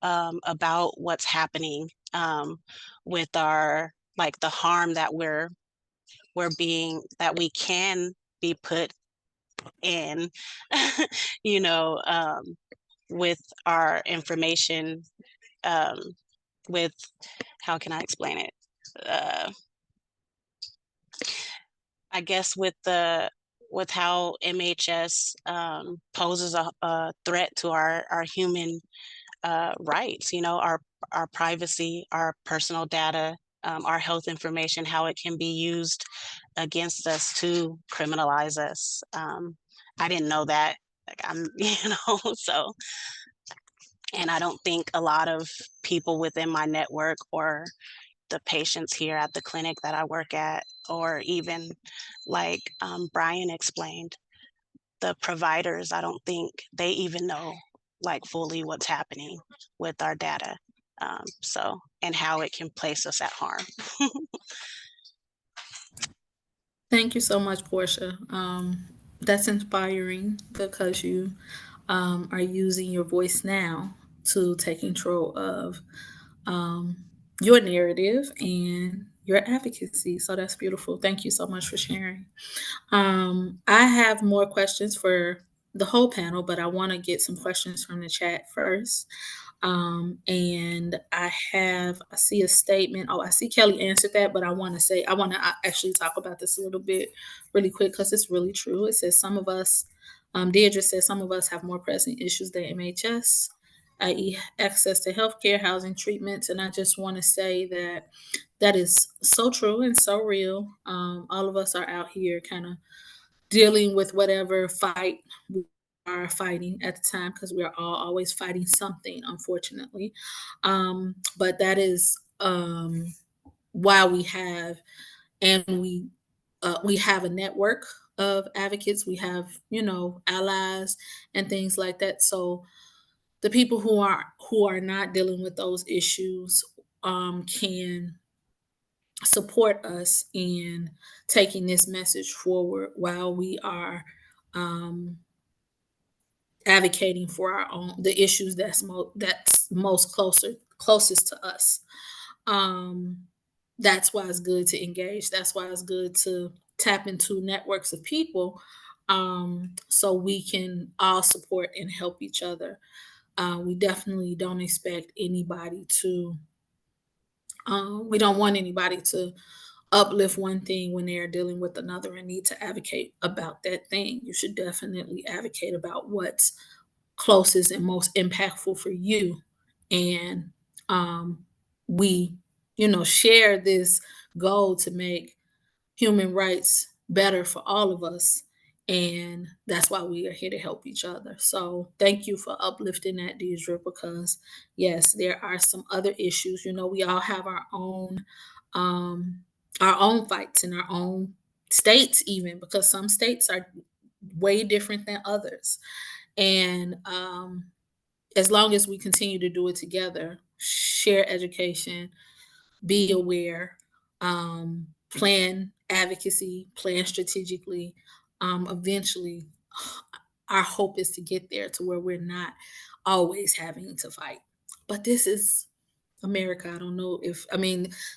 about what's happening, with our like the harm that we can be put in, you know, with our information, um, with how can I explain it? Uh, I guess with how MHS poses a threat to our human rights, our privacy, our personal data, our health information, how it can be used against us to criminalize us. I didn't know that. Like I'm, so, and I don't think a lot of people within my network or the patients here at the clinic that I work at, or even like Brian explained, the providers, I don't think they even know like fully what's happening with our data. And how it can place us at harm. Thank you so much, Portia. That's inspiring because you are using your voice now to take control of um, your narrative and your advocacy. So that's beautiful. Thank you so much for sharing. I have more questions for the whole panel, but I want to get some questions from the chat first. And I see a statement. Oh, I see Kelly answered that, but I want to actually talk about this a little bit really quick because it's really true. It says Deidre says some of us have more pressing issues than MHS, i.e., access to healthcare, housing, treatments. And I just want to say that that is so true and so real. All of us are out here kind of dealing with whatever fight we are fighting at the time because we are all always fighting something, unfortunately. But that is why we have a network of advocates. We have allies and things like that. So the people who are not dealing with those issues can support us in taking this message forward while we are um, advocating for the issues that's most closest to us. Um, that's why it's good to engage. That's why it's good to tap into networks of people, so we can all support and help each other. We definitely don't expect anybody to We don't want anybody to uplift one thing when they're dealing with another and need to advocate about that thing. You should definitely advocate about what's closest and most impactful for you. And um, we, share this goal to make human rights better for all of us. And that's why we are here to help each other. So thank you for uplifting that, Deidre, because yes, there are some other issues. We all have our own fights in our own states, even because some states are way different than others. And as long as we continue to do it together, share education, be aware, plan advocacy, plan strategically. Eventually, our hope is to get there to where we're not always having to fight. But this is America. I don't know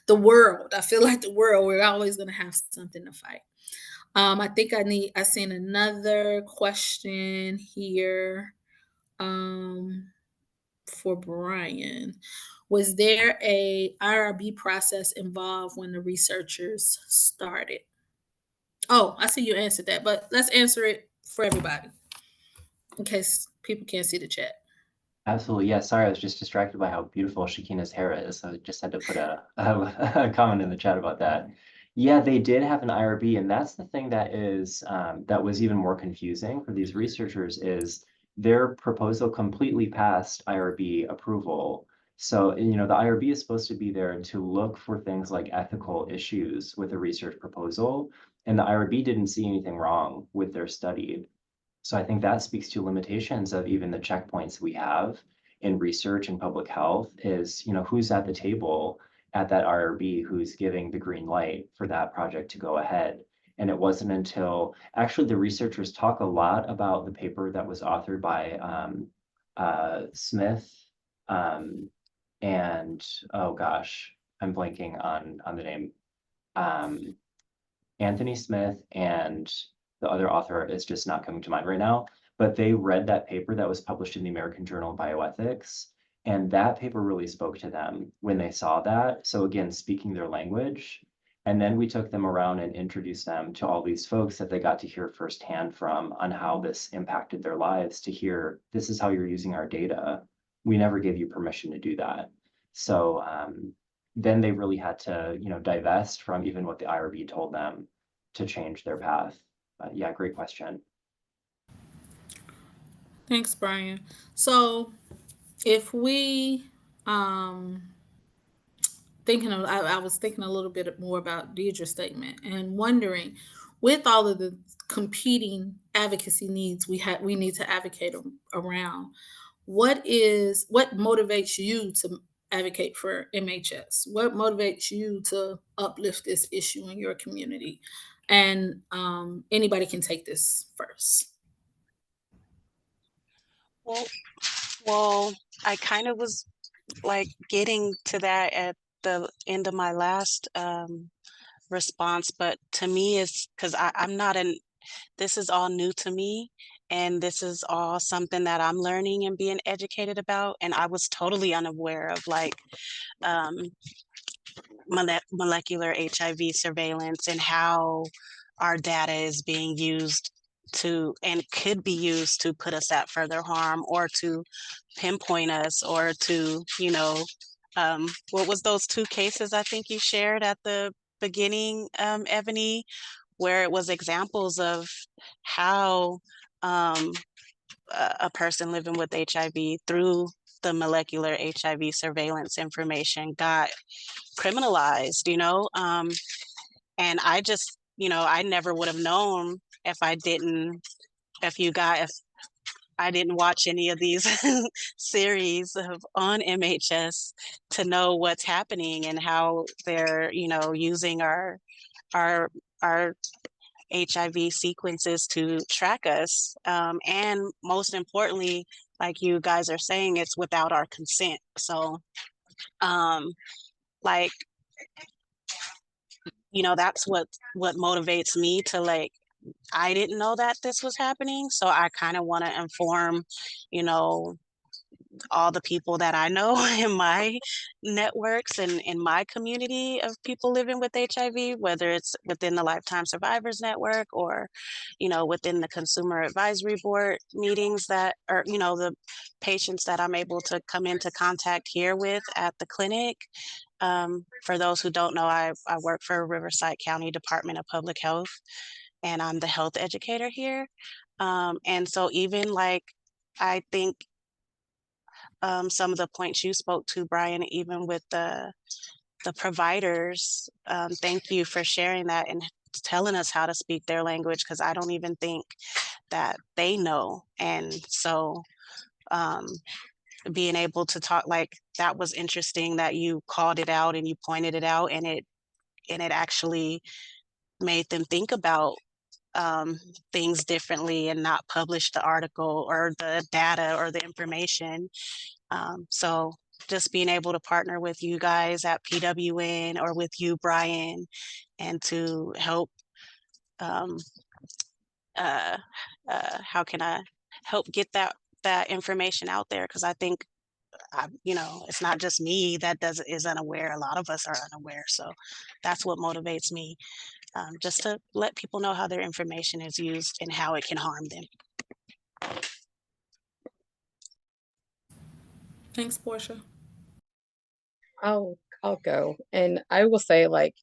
the world. I feel like the world, we're always going to have something to fight. I think I seen another question here. For Brian. Was there a IRB process involved when the researchers started? Oh, I see you answered that, but let's answer it for everybody in case people can't see the chat. Absolutely. Yeah. Sorry, I was just distracted by how beautiful Shakina's hair is. So I just had to put a comment in the chat about that. Yeah, they did have an IRB, and that's the thing that is that was even more confusing for these researchers is their proposal completely passed IRB approval. So, the IRB is supposed to be there to look for things like ethical issues with a research proposal, and the IRB didn't see anything wrong with their study. So I think that speaks to limitations of even the checkpoints we have in research and public health is, who's at the table at that IRB who's giving the green light for that project to go ahead. And it wasn't until actually the researchers talk a lot about the paper that was authored by Smith and oh gosh, I'm blanking on the name. Anthony Smith and the other author is just not coming to mind right now, but they read that paper that was published in the American Journal of Bioethics. And that paper really spoke to them when they saw that. So again, speaking their language. And then we took them around and introduced them to all these folks that they got to hear firsthand from on how this impacted their lives to hear, this is how you're using our data. We never gave you permission to do that. So then they really had to, divest from even what the IRB told them to change their path. Yeah, great question. Thanks, Brian. So if we I was thinking a little bit more about Deidre's statement and wondering, with all of the competing advocacy needs we need to advocate around, what motivates you to advocate for MHS? What motivates you to uplift this issue in your community? And anybody can take this first. Well, well, I kind of was like getting to that at the end of my last response, but to me it's because I'm not an this is all new to me, and this is all something that I'm learning and being educated about, and I was totally unaware of like um molecular HIV surveillance and how our data is being used to and could be used to put us at further harm or to pinpoint us or to, what was those two cases I think you shared at the beginning, Ebony, where it was examples of how a person living with HIV through the molecular HIV surveillance information got criminalized, and I just, I never would have known if if I didn't watch any of these series of on MHS to know what's happening and how they're, using our our HIV sequences to track us. And most importantly, like you guys are saying, it's without our consent. So like, that's what motivates me to like, I didn't know that this was happening. So I kind of want to inform, you know, all the people that I know in my networks and in my community of people living with HIV, whether it's within the Lifetime Survivors Network or, within the Consumer Advisory Board meetings that are, the patients that I'm able to come into contact here with at the clinic. For those who don't know, I work for Riverside County Department of Public Health, and I'm the health educator here. And so even like, I think some of the points you spoke to, Brian, even with the providers, thank you for sharing that and telling us how to speak their language, because I don't even think that they know. And so um, being able to talk, like, that was interesting that you called it out and you pointed it out, and it actually made them think about um, things differently and not publish the article or the data or the information. So just being able to partner with you guys at PWN or with you, Brian, and to help, um, uh, how can I help get that information out there? Because I think it's not just me that is unaware. A lot of us are unaware. So that's what motivates me, just to let people know how their information is used and how it can harm them. Thanks, Portia. I'll go. And I will say, like,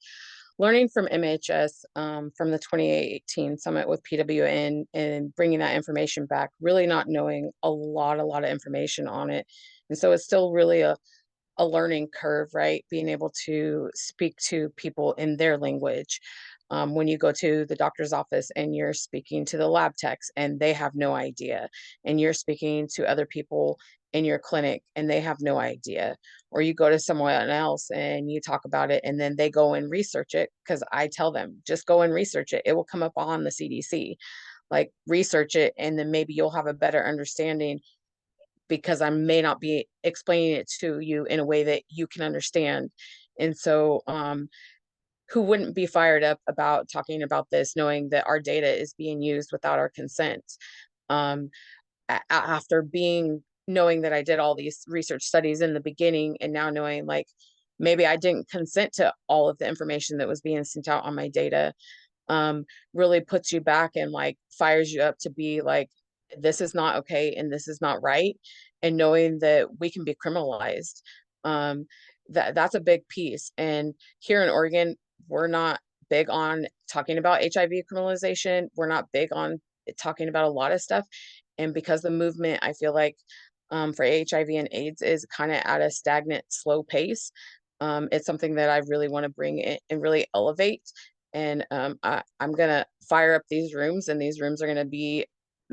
learning from MHS, from the 2018 summit with PWN and bringing that information back, really not knowing a lot of information on it. And so it's still really a learning curve, right? Being able to speak to people in their language. When you go to the doctor's office and you're speaking to the lab techs and they have no idea, and you're speaking to other people in your clinic and they have no idea, or you go to someone else and you talk about it and then they go and research it, because I tell them, just go and research it. It will come up on the CDC. Like, research it, and then maybe you'll have a better understanding, because I may not be explaining it to you in a way that you can understand. And so, who wouldn't be fired up about talking about this, knowing that our data is being used without our consent? Um, After knowing that I did all these research studies in the beginning, and now knowing, like, maybe I didn't consent to all of the information that was being sent out on my data, really puts you back and, like, fires you up to be like, this is not okay and this is not right. And knowing that we can be criminalized, um, that's a big piece. And here in Oregon, we're not big on talking about HIV criminalization. We're not big on talking about a lot of stuff. And because the movement, I feel like, for HIV and AIDS is kind of at a stagnant, slow pace, it's something that I really want to bring in and really elevate. And I'm gonna fire up these rooms, and these rooms are gonna be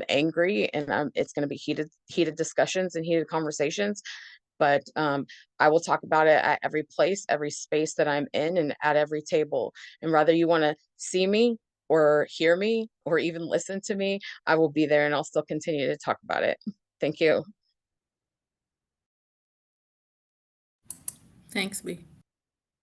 angry, and it's gonna be heated discussions and heated conversations. But I will talk about it at every place, every space that I'm in, and at every table. And whether you want to see me or hear me or even listen to me, I will be there, and I'll still continue to talk about it. Thank you. Thanks, B.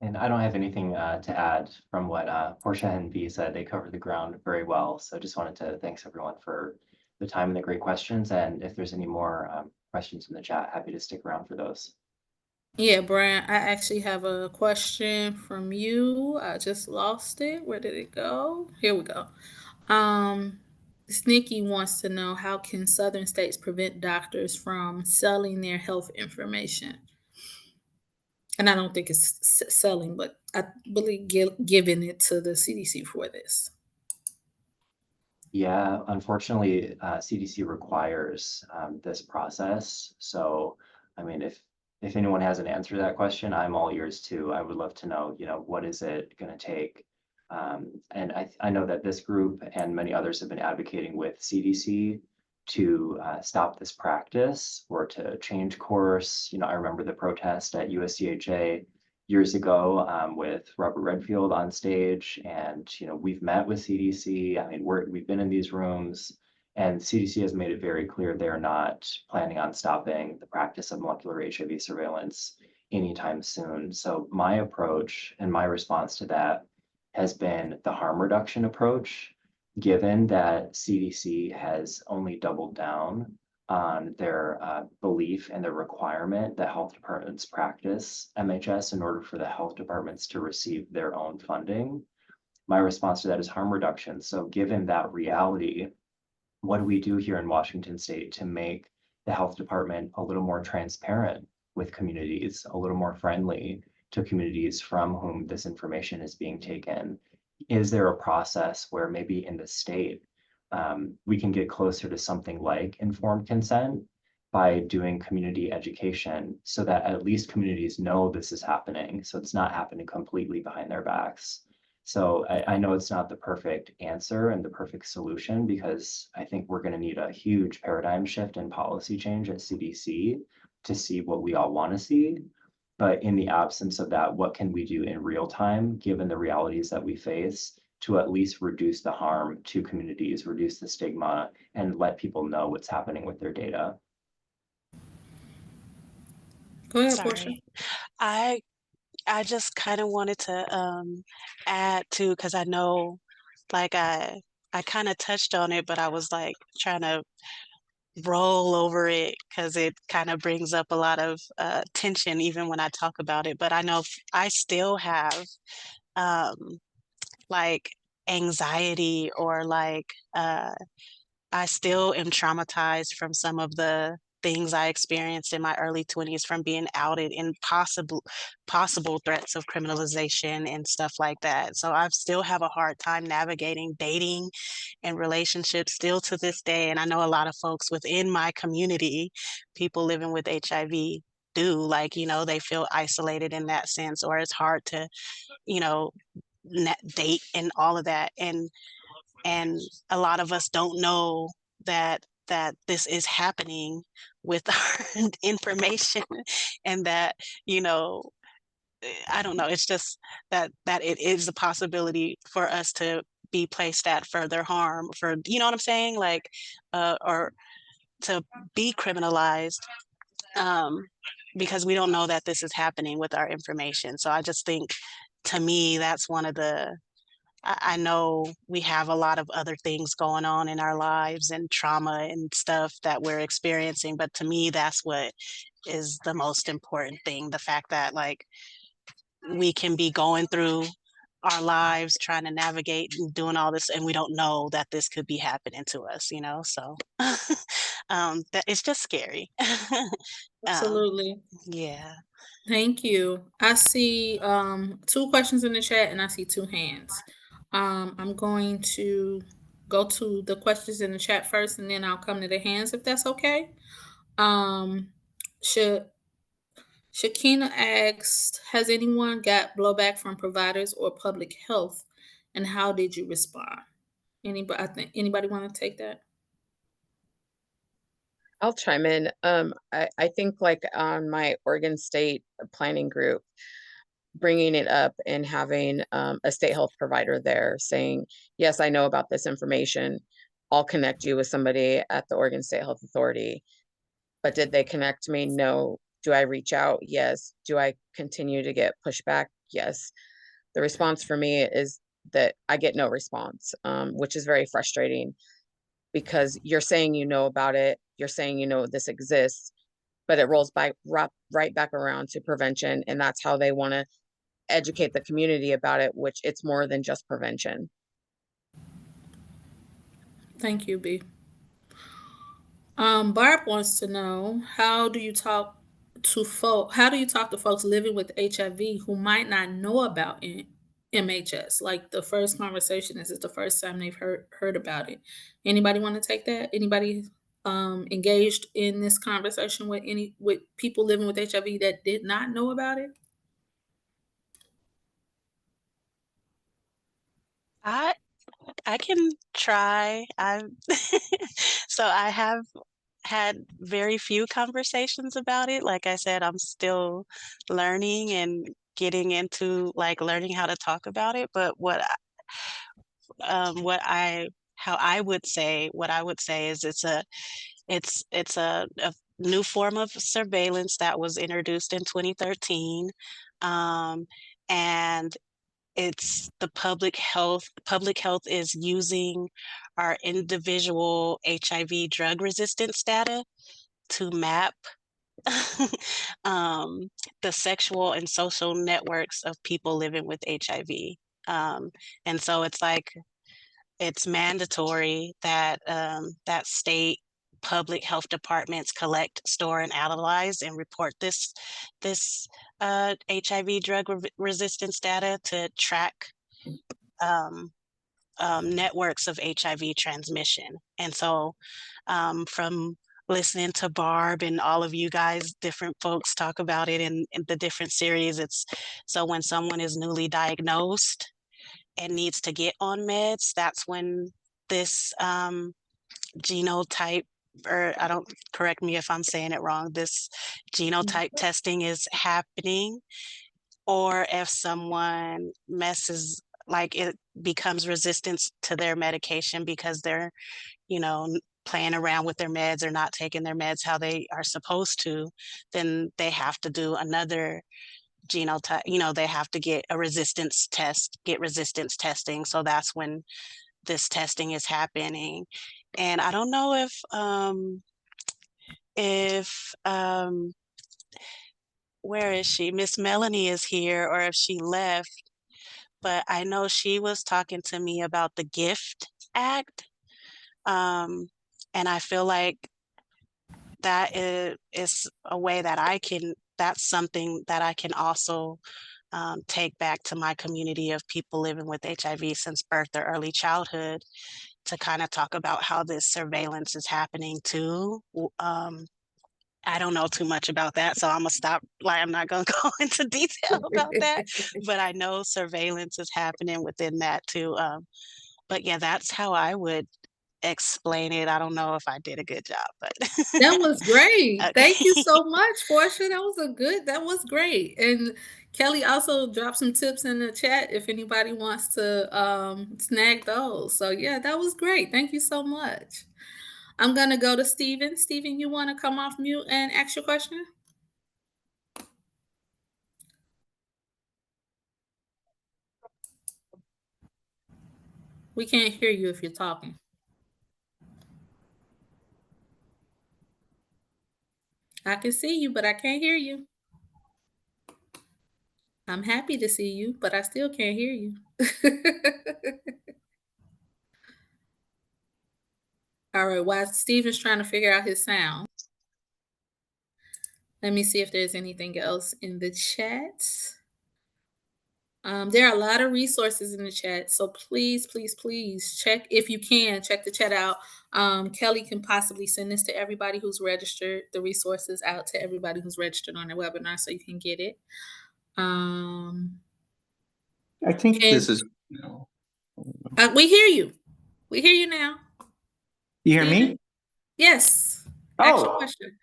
And I don't have anything to add from what Portia and V said. They covered the ground very well. So just wanted to thanks everyone for the time and the great questions. And if there's any more questions in the chat, happy to stick around for those. Yeah, Brian, I actually have a question from you. I just lost it. Where did it go? Here we go. Um, Sneaky wants to know, how can southern states prevent doctors from selling their health information? And I don't think it's selling, but I believe giving it to the CDC for this. Yeah, unfortunately, CDC requires this process. So, I mean, if anyone has an answer to that question, I'm all ears too. I would love to know, what is it going to take? And I know that this group and many others have been advocating with CDC to stop this practice or to change course. I remember the protest at USCHA years ago with Robert Redfield on stage, and we've met with CDC. I mean, we've been in these rooms, and CDC has made it very clear they're not planning on stopping the practice of molecular HIV surveillance anytime soon. So my approach and my response to that has been the harm reduction approach, given that CDC has only doubled down on their belief and the requirement that health departments practice MHS in order for the health departments to receive their own funding. My response to that is harm reduction. So given that reality, what do we do here in Washington State to make the health department a little more transparent with communities, a little more friendly to communities from whom this information is being taken? Is there a process where maybe in the state we can get closer to something like informed consent by doing community education so that at least communities know this is happening, so it's not happening completely behind their backs? So I know it's not the perfect answer and the perfect solution, because I think we're going to need a huge paradigm shift and policy change at CDC to see what we all want to see. But in the absence of that, what can we do in real time, given the realities that we face, to at least reduce the harm to communities, reduce the stigma, and let people know what's happening with their data? Go ahead, Portia. Sorry. I I just kind of wanted to add to, because I know, like, I kind of touched on it, but I was like trying to roll over it because it kind of brings up a lot of tension even when I talk about it. But I know I still have um, like anxiety, or like I still am traumatized from some of the things I experienced in my early 20s from being outed and possible threats of criminalization and stuff like that. So I still have a hard time navigating dating and relationships still to this day. And I know a lot of folks within my community, people living with HIV, do, like, they feel isolated in that sense, or it's hard to, you know, date and all of that. And a lot of us don't know that this is happening with our information, and that, you know I don't know, it's just that it is a possibility for us to be placed at further harm, for, what I'm saying, like, or to be criminalized, um because we don't know that this is happening with our information. So I just think, to me, that's one of the I know we have a lot of other things going on in our lives and trauma and stuff that we're experiencing, but to me, that's what is the most important thing. The fact that, like, we can be going through our lives trying to navigate and doing all this, and we don't know that this could be happening to us, So that it's just scary. um, Absolutely. yeah. Thank you. I see two questions in the chat and I see two hands. I'm going to go to the questions in the chat first and then I'll come to the hands if that's okay. Um, Sha- Shakina asked, has anyone got blowback from providers or public health and how did you respond? Anybody, I think anybody want to take that? I'll chime in. I think like on my Oregon State planning group, bringing it up and having a state health provider there saying, yes, I know about this information. I'll connect you with somebody at the Oregon State Health Authority. But did they connect me? No. Do I reach out? Yes. Do I continue to get pushback? Yes. The response for me is that I get no response, which is very frustrating because you're saying you know about it. You're saying you know this exists, but it rolls by right back around to prevention. And that's how they want to educate the community about it, which it's more than just prevention. Thank you, B. Barb wants to know, how do you talk to folks living with HIV who might not know about MHS? Like the first conversation, this is the first time they've heard about it. Anybody want to take that? Anybody engaged in this conversation with people living with HIV that did not know about it? I I can try. I so I have had very few conversations about it. Like I said, I'm still learning and getting into, like, learning how to talk about it. But what I how I would say is it's a new form of surveillance that was introduced in 2013, and it's the public health. Public health is using our individual HIV drug resistance data to map um, the sexual and social networks of people living with HIV. And so it's like it's mandatory that that state public health departments collect, store, and analyze and report this HIV drug resistance data to track um, networks of HIV transmission. And so, from listening to Barb and all of you guys, different folks talk about it in the different series, it's so when someone is newly diagnosed and needs to get on meds, that's when this genotype, or I don't, correct me if I'm saying it wrong, this genotype testing is happening. Or if someone messes, like it becomes resistance to their medication because they're, playing around with their meds or not taking their meds how they are supposed to, then they have to do another genotype, they have to get a resistance test, get resistance testing. So that's when this testing is happening. And I don't know if where is she? Miss Melanie is here, or if she left, but I know she was talking to me about the GIFT Act. And I feel like that is a way that that's something that I can also take back to my community of people living with HIV since birth or early childhood, to kind of talk about how this surveillance is happening too. I don't know too much about that, so I'm gonna stop. Like, I'm not gonna go into detail about that, but I know surveillance is happening within that too. But yeah, that's how I would explain it. I don't know if I did a good job, but That was great. Thank you okay. so much, Portia. That was great. And Kelly also dropped some tips in the chat if anybody wants to snag those. So yeah, that was great. Thank you so much. I'm gonna go to Steven. Steven, you want to come off mute and ask your question? We can't hear you if you're talking. I can see you, but I can't hear you. I'm happy to see you, but I still can't hear you. All right, while Steven's trying to figure out his sound, let me see if there's anything else in the chat. There are a lot of resources in the chat, so please, please, please check, if you can, check the chat out. Kelly can possibly send this to everybody who's registered, the resources out to everybody who's registered on the webinar so you can get it. I think And this is. we hear you. We hear you now. You hear Steven? me? Yes. Ask your Oh, question.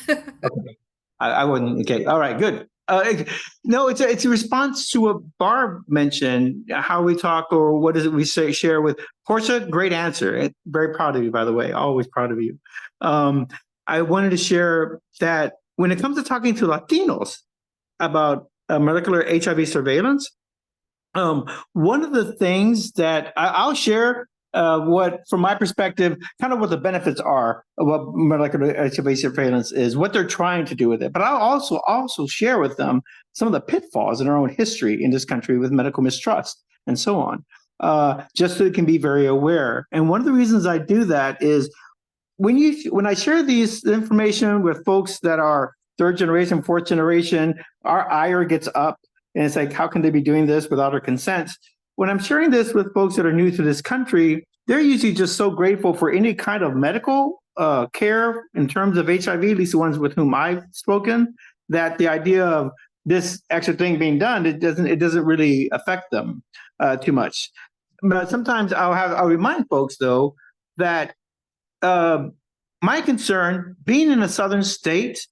okay. I wouldn't. Okay. All right. Good. No, it's a response to what Barb mentioned. How we talk, or what is it we say? Share with Portia. Great answer. Very proud of you, by the way. Always proud of you. I wanted to share that when it comes to talking to Latinos about molecular HIV surveillance, one of the things that I'll share, what, from my perspective, kind of what the benefits are of what molecular HIV surveillance is, what they're trying to do with it. But I'll also share with them some of the pitfalls in our own history in this country with medical mistrust and so on, just so they can be very aware. And one of the reasons I do that is when I share these information with folks that are third generation, fourth generation, our ire gets up. And it's like, how can they be doing this without our consent? When I'm sharing this with folks that are new to this country, they're usually just so grateful for any kind of medical care in terms of HIV, at least the ones with whom I've spoken, that the idea of this extra thing being done, it doesn't really affect them too much. But sometimes I'll remind folks though that my concern, being in a southern state,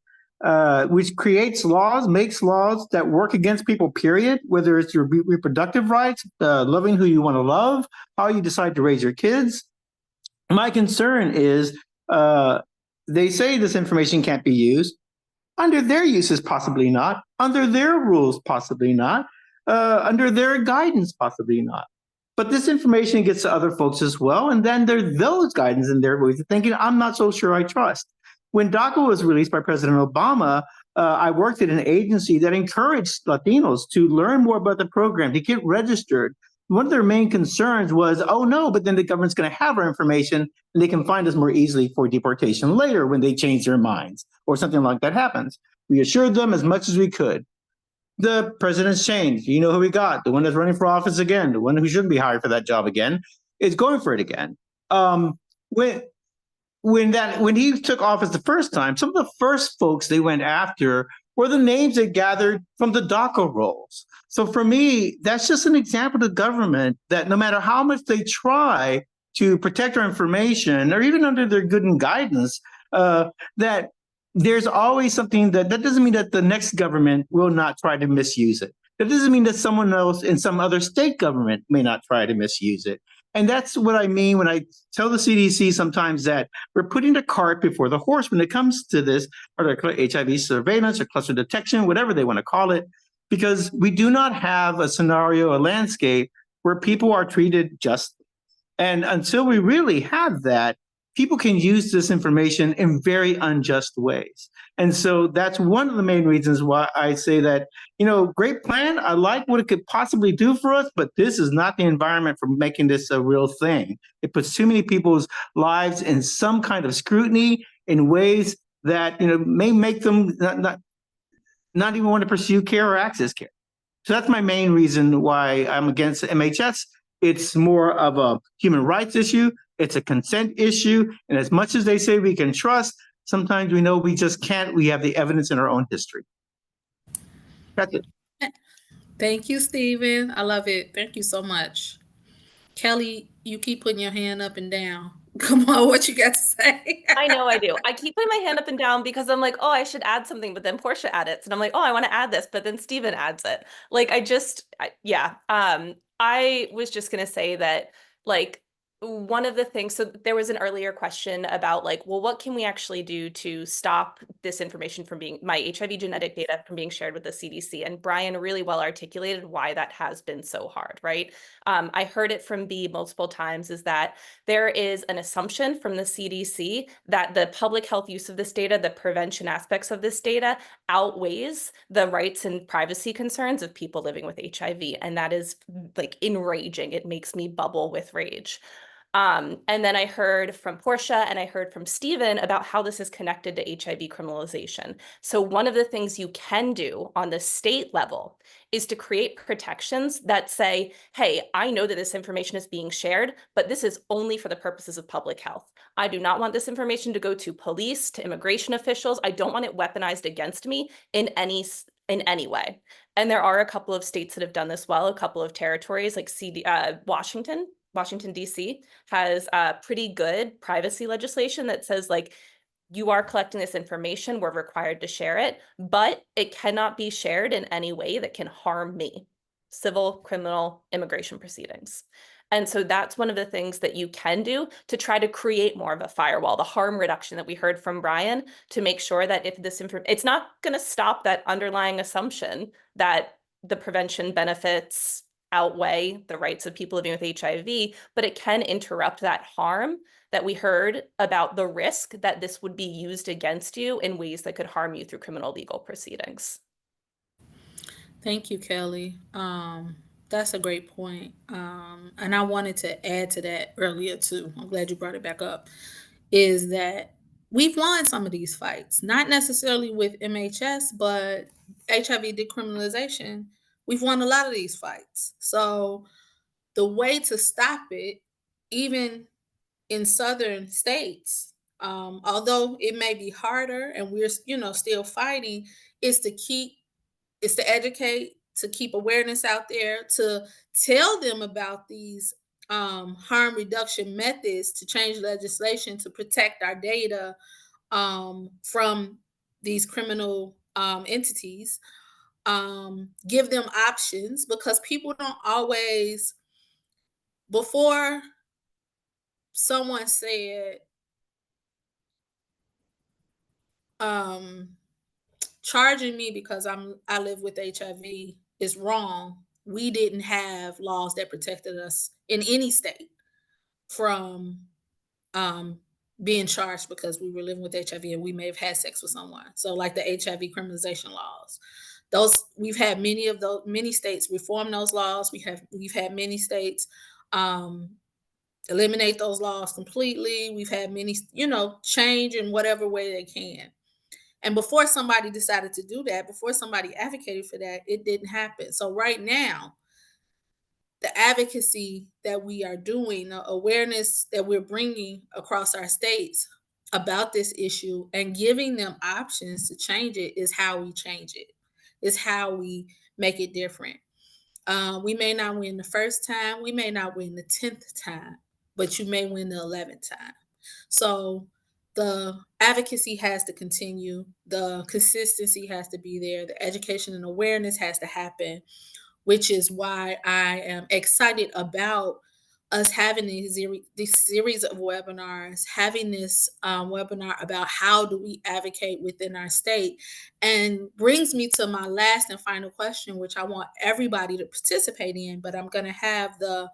which makes laws that work against people, period, whether it's your reproductive rights, loving who you want to love, how you decide to raise your kids. My concern is they say this information can't be used. Under their uses, possibly not. Under their rules, possibly not. under their guidance, possibly not. But this information gets to other folks as well. And then there's those guidance in their ways of thinking, I'm not so sure I trust. When DACA was released by President Obama, I worked at an agency that encouraged Latinos to learn more about the program, to get registered. One of their main concerns was, oh no, but then the government's going to have our information and they can find us more easily for deportation later when they change their minds or something like that happens. We assured them as much as we could. The president's changed. You know who we got? The one that's running for office again, the one who shouldn't be hired for that job again, is going for it again. When he took office the first time, some of the first folks they went after were the names they gathered from the DACA rolls. So for me, that's just an example of government that no matter how much they try to protect our information, or even under their good and guidance, that there's always something that doesn't mean that the next government will not try to misuse it. That doesn't mean that someone else in some other state government may not try to misuse it. And that's what I mean when I tell the CDC sometimes that we're putting the cart before the horse when it comes to this, or HIV surveillance or cluster detection, whatever they want to call it, because we do not have a scenario, a landscape where people are treated justly. And until we really have that, people can use this information in very unjust ways. And so that's one of the main reasons why I say that, great plan. I like what it could possibly do for us, but this is not the environment for making this a real thing. It puts too many people's lives in some kind of scrutiny in ways that, may make them not even want to pursue care or access care. So that's my main reason why I'm against MHS. It's more of a human rights issue. It's a consent issue. And as much as they say we can trust, sometimes we know we just can't. We have the evidence in our own history. That's it. Thank you, Stephen. I love it. Thank you so much. Kelly, you keep putting your hand up and down. Come on, what you got to say? I know I do. I keep putting my hand up and down because I'm like, oh, I should add something, but then Portia adds it. And I'm like, oh, I want to add this, but then Steven adds it. Like, yeah. I was just going to say that, like, one of the things, so there was an earlier question about like, well, what can we actually do to stop this information from my HIV genetic data from being shared with the CDC? And Brian really well articulated why that has been so hard, right? I heard it from B multiple times, is that there is an assumption from the CDC that the public health use of this data, the prevention aspects of this data, outweighs the rights and privacy concerns of people living with HIV. And that is like enraging. It makes me bubble with rage. And then I heard from Portia and I heard from Stephen about how this is connected to HIV criminalization. So one of the things you can do on the state level is to create protections that say, hey, I know that this information is being shared, but this is only for the purposes of public health. I do not want this information to go to police, to immigration officials. I don't want it weaponized against me in any way. And there are a couple of states that have done this well, a couple of territories like Washington, D.C. has pretty good privacy legislation that says, like, you are collecting this information, we're required to share it, but it cannot be shared in any way that can harm me, civil, criminal, immigration proceedings. And so that's one of the things that you can do to try to create more of a firewall, the harm reduction that we heard from Brian, to make sure that if this information, it's not going to stop that underlying assumption that the prevention benefits outweigh the rights of people living with HIV, but it can interrupt that harm that we heard about, the risk that this would be used against you in ways that could harm you through criminal legal proceedings. Thank you, Kelly. That's a great point. And I wanted to add to that earlier too. I'm glad you brought it back up. Is that we've won some of these fights, not necessarily with MHS, but HIV decriminalization. We've won a lot of these fights. So the way to stop it, even in southern states, although it may be harder and we're still fighting, is to educate, to keep awareness out there, to tell them about these harm reduction methods, to change legislation to protect our data from these criminal entities. Give them options, because people don't always, before someone said charging me because I live with HIV is wrong. we didn't have laws that protected us in any state from um, being charged because we were living with HIV and we may have had sex with someone. So, like the HIV criminalization laws, those we've had many states reform those laws. We've had many states eliminate those laws completely. We've had many, change in whatever way they can. And before somebody decided to do that, before somebody advocated for that, it didn't happen. So right now, the advocacy that we are doing, the awareness that we're bringing across our states about this issue and giving them options to change it is how we change it, is how we make it different. We may not win the first time, we may not win the 10th time, but you may win the 11th time. So the advocacy has to continue, the consistency has to be there, the education and awareness has to happen, which is why I am excited about us having this series of webinars, having this webinar about how do we advocate within our state, and brings me to my last and final question, which I want everybody to participate in, but I'm going to have the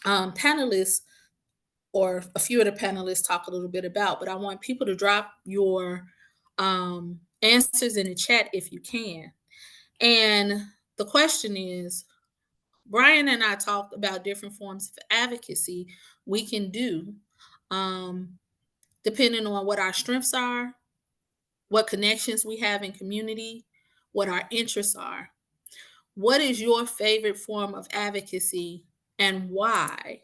panelists or a few of the panelists talk a little bit about, but I want people to drop your answers in the chat if you can. And the question is, Brian and I talked about different forms of advocacy we can do depending on what our strengths are, what connections we have in community, what our interests are. What is your favorite form of advocacy and why?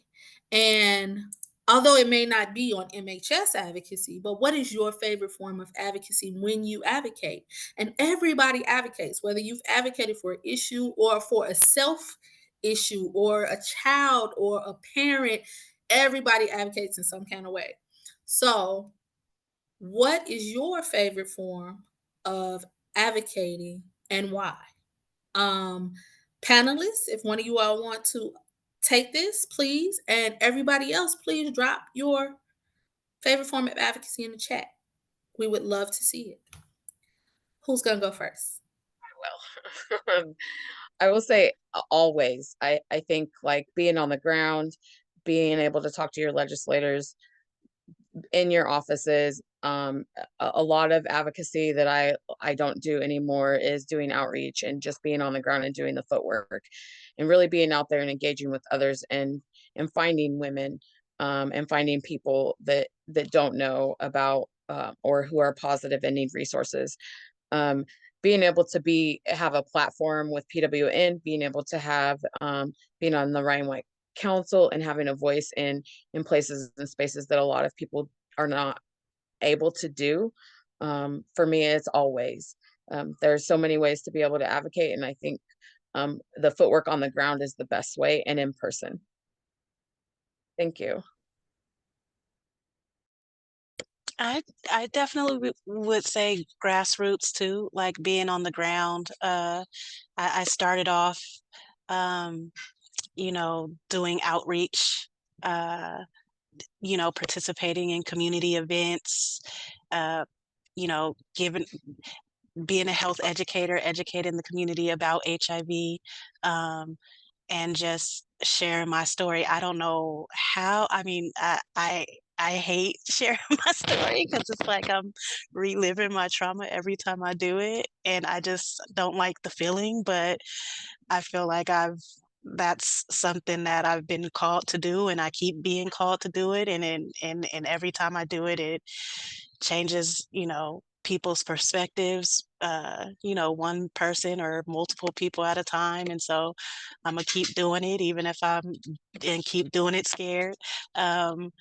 And although it may not be on MHS advocacy, but what is your favorite form of advocacy when you advocate? And everybody advocates, whether you've advocated for an issue or for a self issue or a child or a parent, everybody advocates in some kind of way. So, what is your favorite form of advocating and why? Panelists, if one of you all want to take this, please, and everybody else, please drop your favorite form of advocacy in the chat. We would love to see it. Who's gonna go first? Well, I will say always. I think like being on the ground, being able to talk to your legislators in your offices. A lot of advocacy that I don't do anymore is doing outreach and just being on the ground and doing the footwork, and really being out there and engaging with others and finding women, and finding people that don't know about or who are positive and need resources. Um, being able to have a platform with PWN, being able to have being on the Ryan White Council and having a voice in places and spaces that a lot of people are not able to do. For me, it's always there's so many ways to be able to advocate, and I think the footwork on the ground is the best way, and in person. Thank you. I definitely would say grassroots too, like being on the ground. I started off, um, doing outreach, participating in community events, uh, giving being a health educator, educating the community about HIV, and just sharing my story. I don't know how. I mean, I hate sharing my story because it's like I'm reliving my trauma every time I do it, and I just don't like the feeling. But I feel like that's something that I've been called to do, and I keep being called to do it. And every time I do it, it changes, people's perspectives, one person or multiple people at a time. And so I'm gonna keep doing it, even if and keep doing it scared. Um,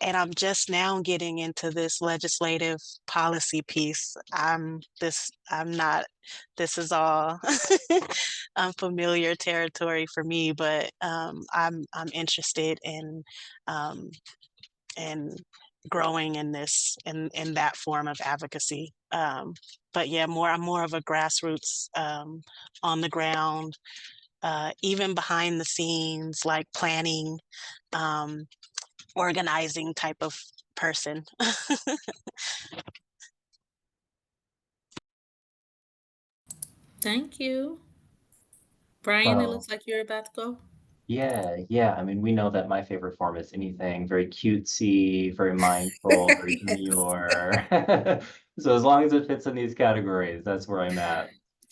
and I'm just now getting into this legislative policy piece. I'm not, this is all unfamiliar territory for me, but I'm interested um, in growing in in that form of advocacy. But yeah, I'm more of a grassroots, on the ground, even behind the scenes, like planning, um, organizing type of person. Thank you. Brian, it Well, looks like you're about to go. yeah. I mean, we know that my favorite form is anything very cutesy, very mindful, very Yes. demure. So as long as it fits in these categories, that's where I'm at.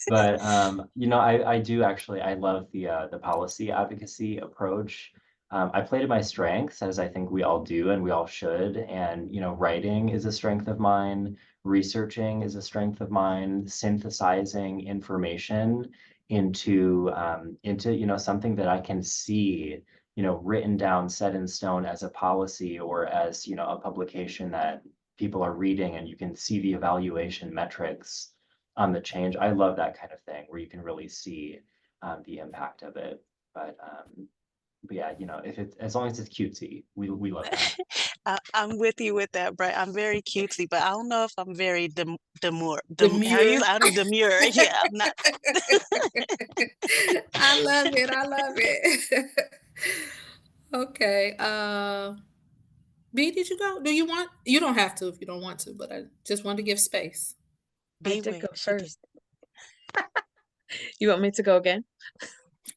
But I do actually I love the policy advocacy approach. I play to my strengths, as I think we all do and we all should. And writing is a strength of mine, researching is a strength of mine, synthesizing information into something that I can see written down, set in stone as a policy or as a publication that people are reading and you can see the evaluation metrics on the change. I love that kind of thing where you can really see the impact of it. But yeah, if it's as long as it's cutesy, we love that. I'm with you with that, Brett. I'm very cutesy, but I don't know if I'm very demure. How you? Demure. I don't demure. Yeah, I'm not. I love it. I love it. Okay. B, did you go? Do you want? You don't have to if you don't want to, but I just wanted to give space. I B did go went. She did. first. You want me to go again?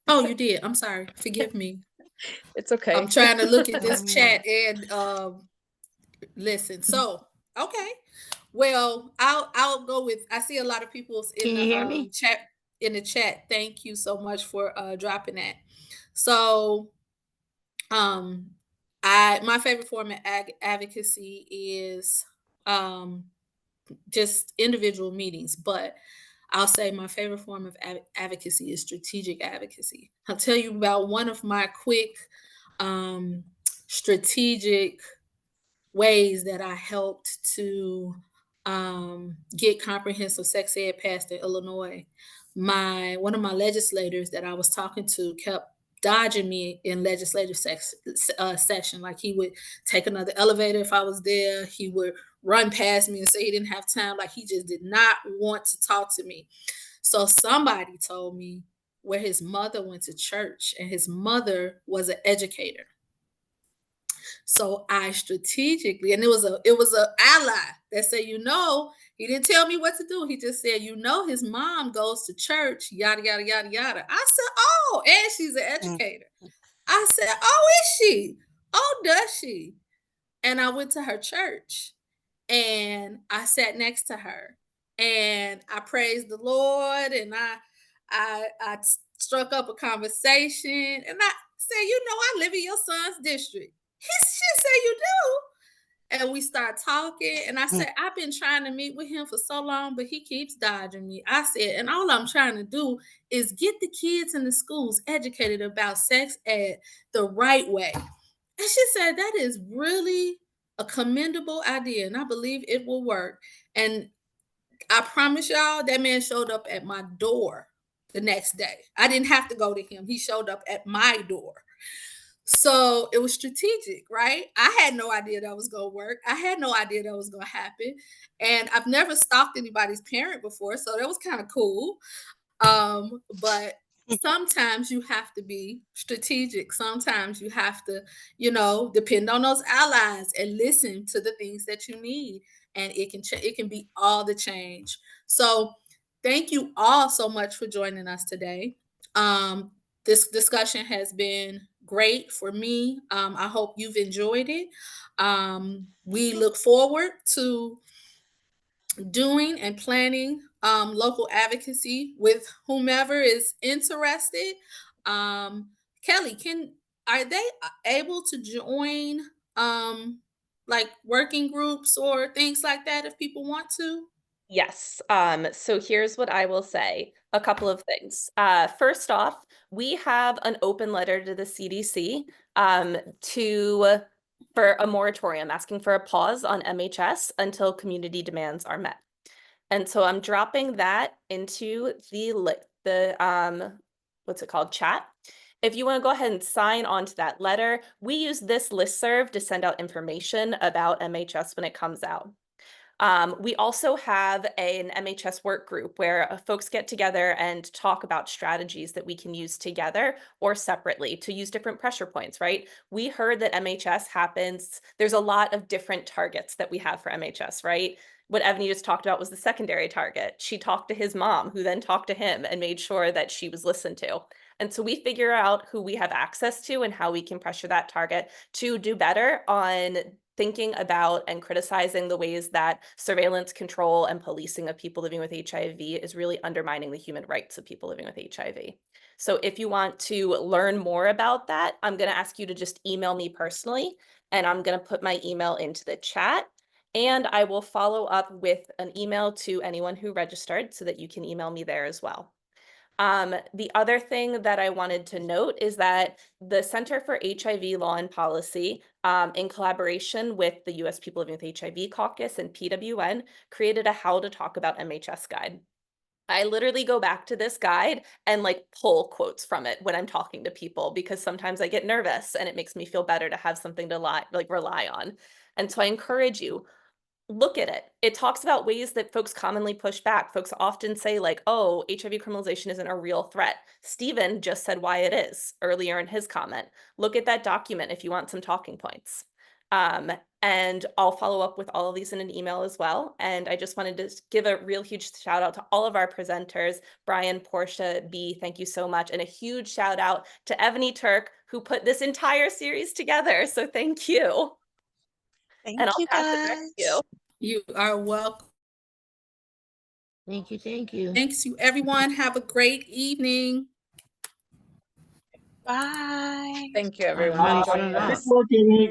Oh, you did. I'm sorry. Forgive me. It's I'm okay. trying to look at this Um, chat and listen. So, okay. Well, I'll go with. I see a lot of people's can in you the hear me? chat Thank you so much for dropping that. So, um, I my favorite form of advocacy is um just individual meetings, but I'll say my favorite form of advocacy is strategic advocacy. I'll tell you about one of my quick strategic ways that I helped to get comprehensive sex ed passed in Illinois. One of my legislators that I was talking to kept dodging me in legislative session. Like he would take another elevator if I was there. He would run past me and say he didn't have time. Like he just did not want to talk to me. So somebody told me where his mother went to church, and his mother was an educator. So I strategically, and it was a ally that said, he didn't tell me what to do. He just said, his mom goes to church, yada yada yada yada. I said, oh, and she's an Mm. educator. I said, oh, is she? Oh, does she? And I went to her church and I sat next to her and I praised the Lord and I struck up a conversation and I said, I live in your son's district. She said, you do? And we start talking. And I said, I've been trying to meet with him for so long, but he keeps dodging me. I said, and all I'm trying to do is get the kids in the schools educated about sex ed the right way. And she said, that is really a commendable idea. And I believe it will work. And I promise y'all, that man showed up at my door the next day. I didn't have to go to him. He showed up at my door. So it was strategic, right? I had no idea that was going to work. I had no idea that was going to happen. And I've never stalked anybody's parent before. So that was kind of cool. But sometimes you have to be strategic. Sometimes you have to, depend on those allies and listen to the things that you need. And it can be all the change. So thank you all so much for joining us today. This discussion has been great for me. I hope you've enjoyed it. We look forward to doing and planning local advocacy with whomever is interested. Kelly, are they able to join like working groups or things like that if people want to? Yes. So here's what I will say. A couple of things. First off, we have an open letter to the CDC for a moratorium, asking for a pause on MHS until community demands are met. And so I'm dropping that into the what's it called, chat. If you want to go ahead and sign on to that letter, we use this listserv to send out information about MHS when it comes out. We also have an MHS work group where folks get together and talk about strategies that we can use together or separately to use different pressure points, right? We heard that MHS happens, there's a lot of different targets that we have for MHS, right? What Evanie just talked about was the secondary target. She talked to his mom, who then talked to him and made sure that she was listened to. And so we figure out who we have access to and how we can pressure that target to do better on thinking about and criticizing the ways that surveillance, control, and policing of people living with HIV is really undermining the human rights of people living with HIV. So if you want to learn more about that, I'm going to ask you to just email me personally, and I'm going to put my email into the chat. And I will follow up with an email to anyone who registered so that you can email me there as well. The other thing that I wanted to note is that the Center for HIV Law and Policy, in collaboration with the U.S. People Living with HIV Caucus and PWN, created a How to Talk About MHS guide. I literally go back to this guide and like pull quotes from it when I'm talking to people, because sometimes I get nervous and it makes me feel better to have something to rely on. And so I encourage you, look at it. It talks about ways that folks commonly push back. Folks often say like, oh, HIV criminalization isn't a real threat. Stephen just said why it is earlier in his comment. Look at that document if you want some talking points. And I'll follow up with all of these in an email as well. And I just wanted to give a real huge shout out to all of our presenters, Brian, Portia, B, thank you so much. And a huge shout out to Ebony Turk, who put this entire series together. So thank you. Thank And I'll you, pass it back to you. guys. You are welcome. Thank you. Thank you. Thanks you, everyone. Have a great evening. Bye. Thank you, everyone. Bye. Join us. Good work, Amy.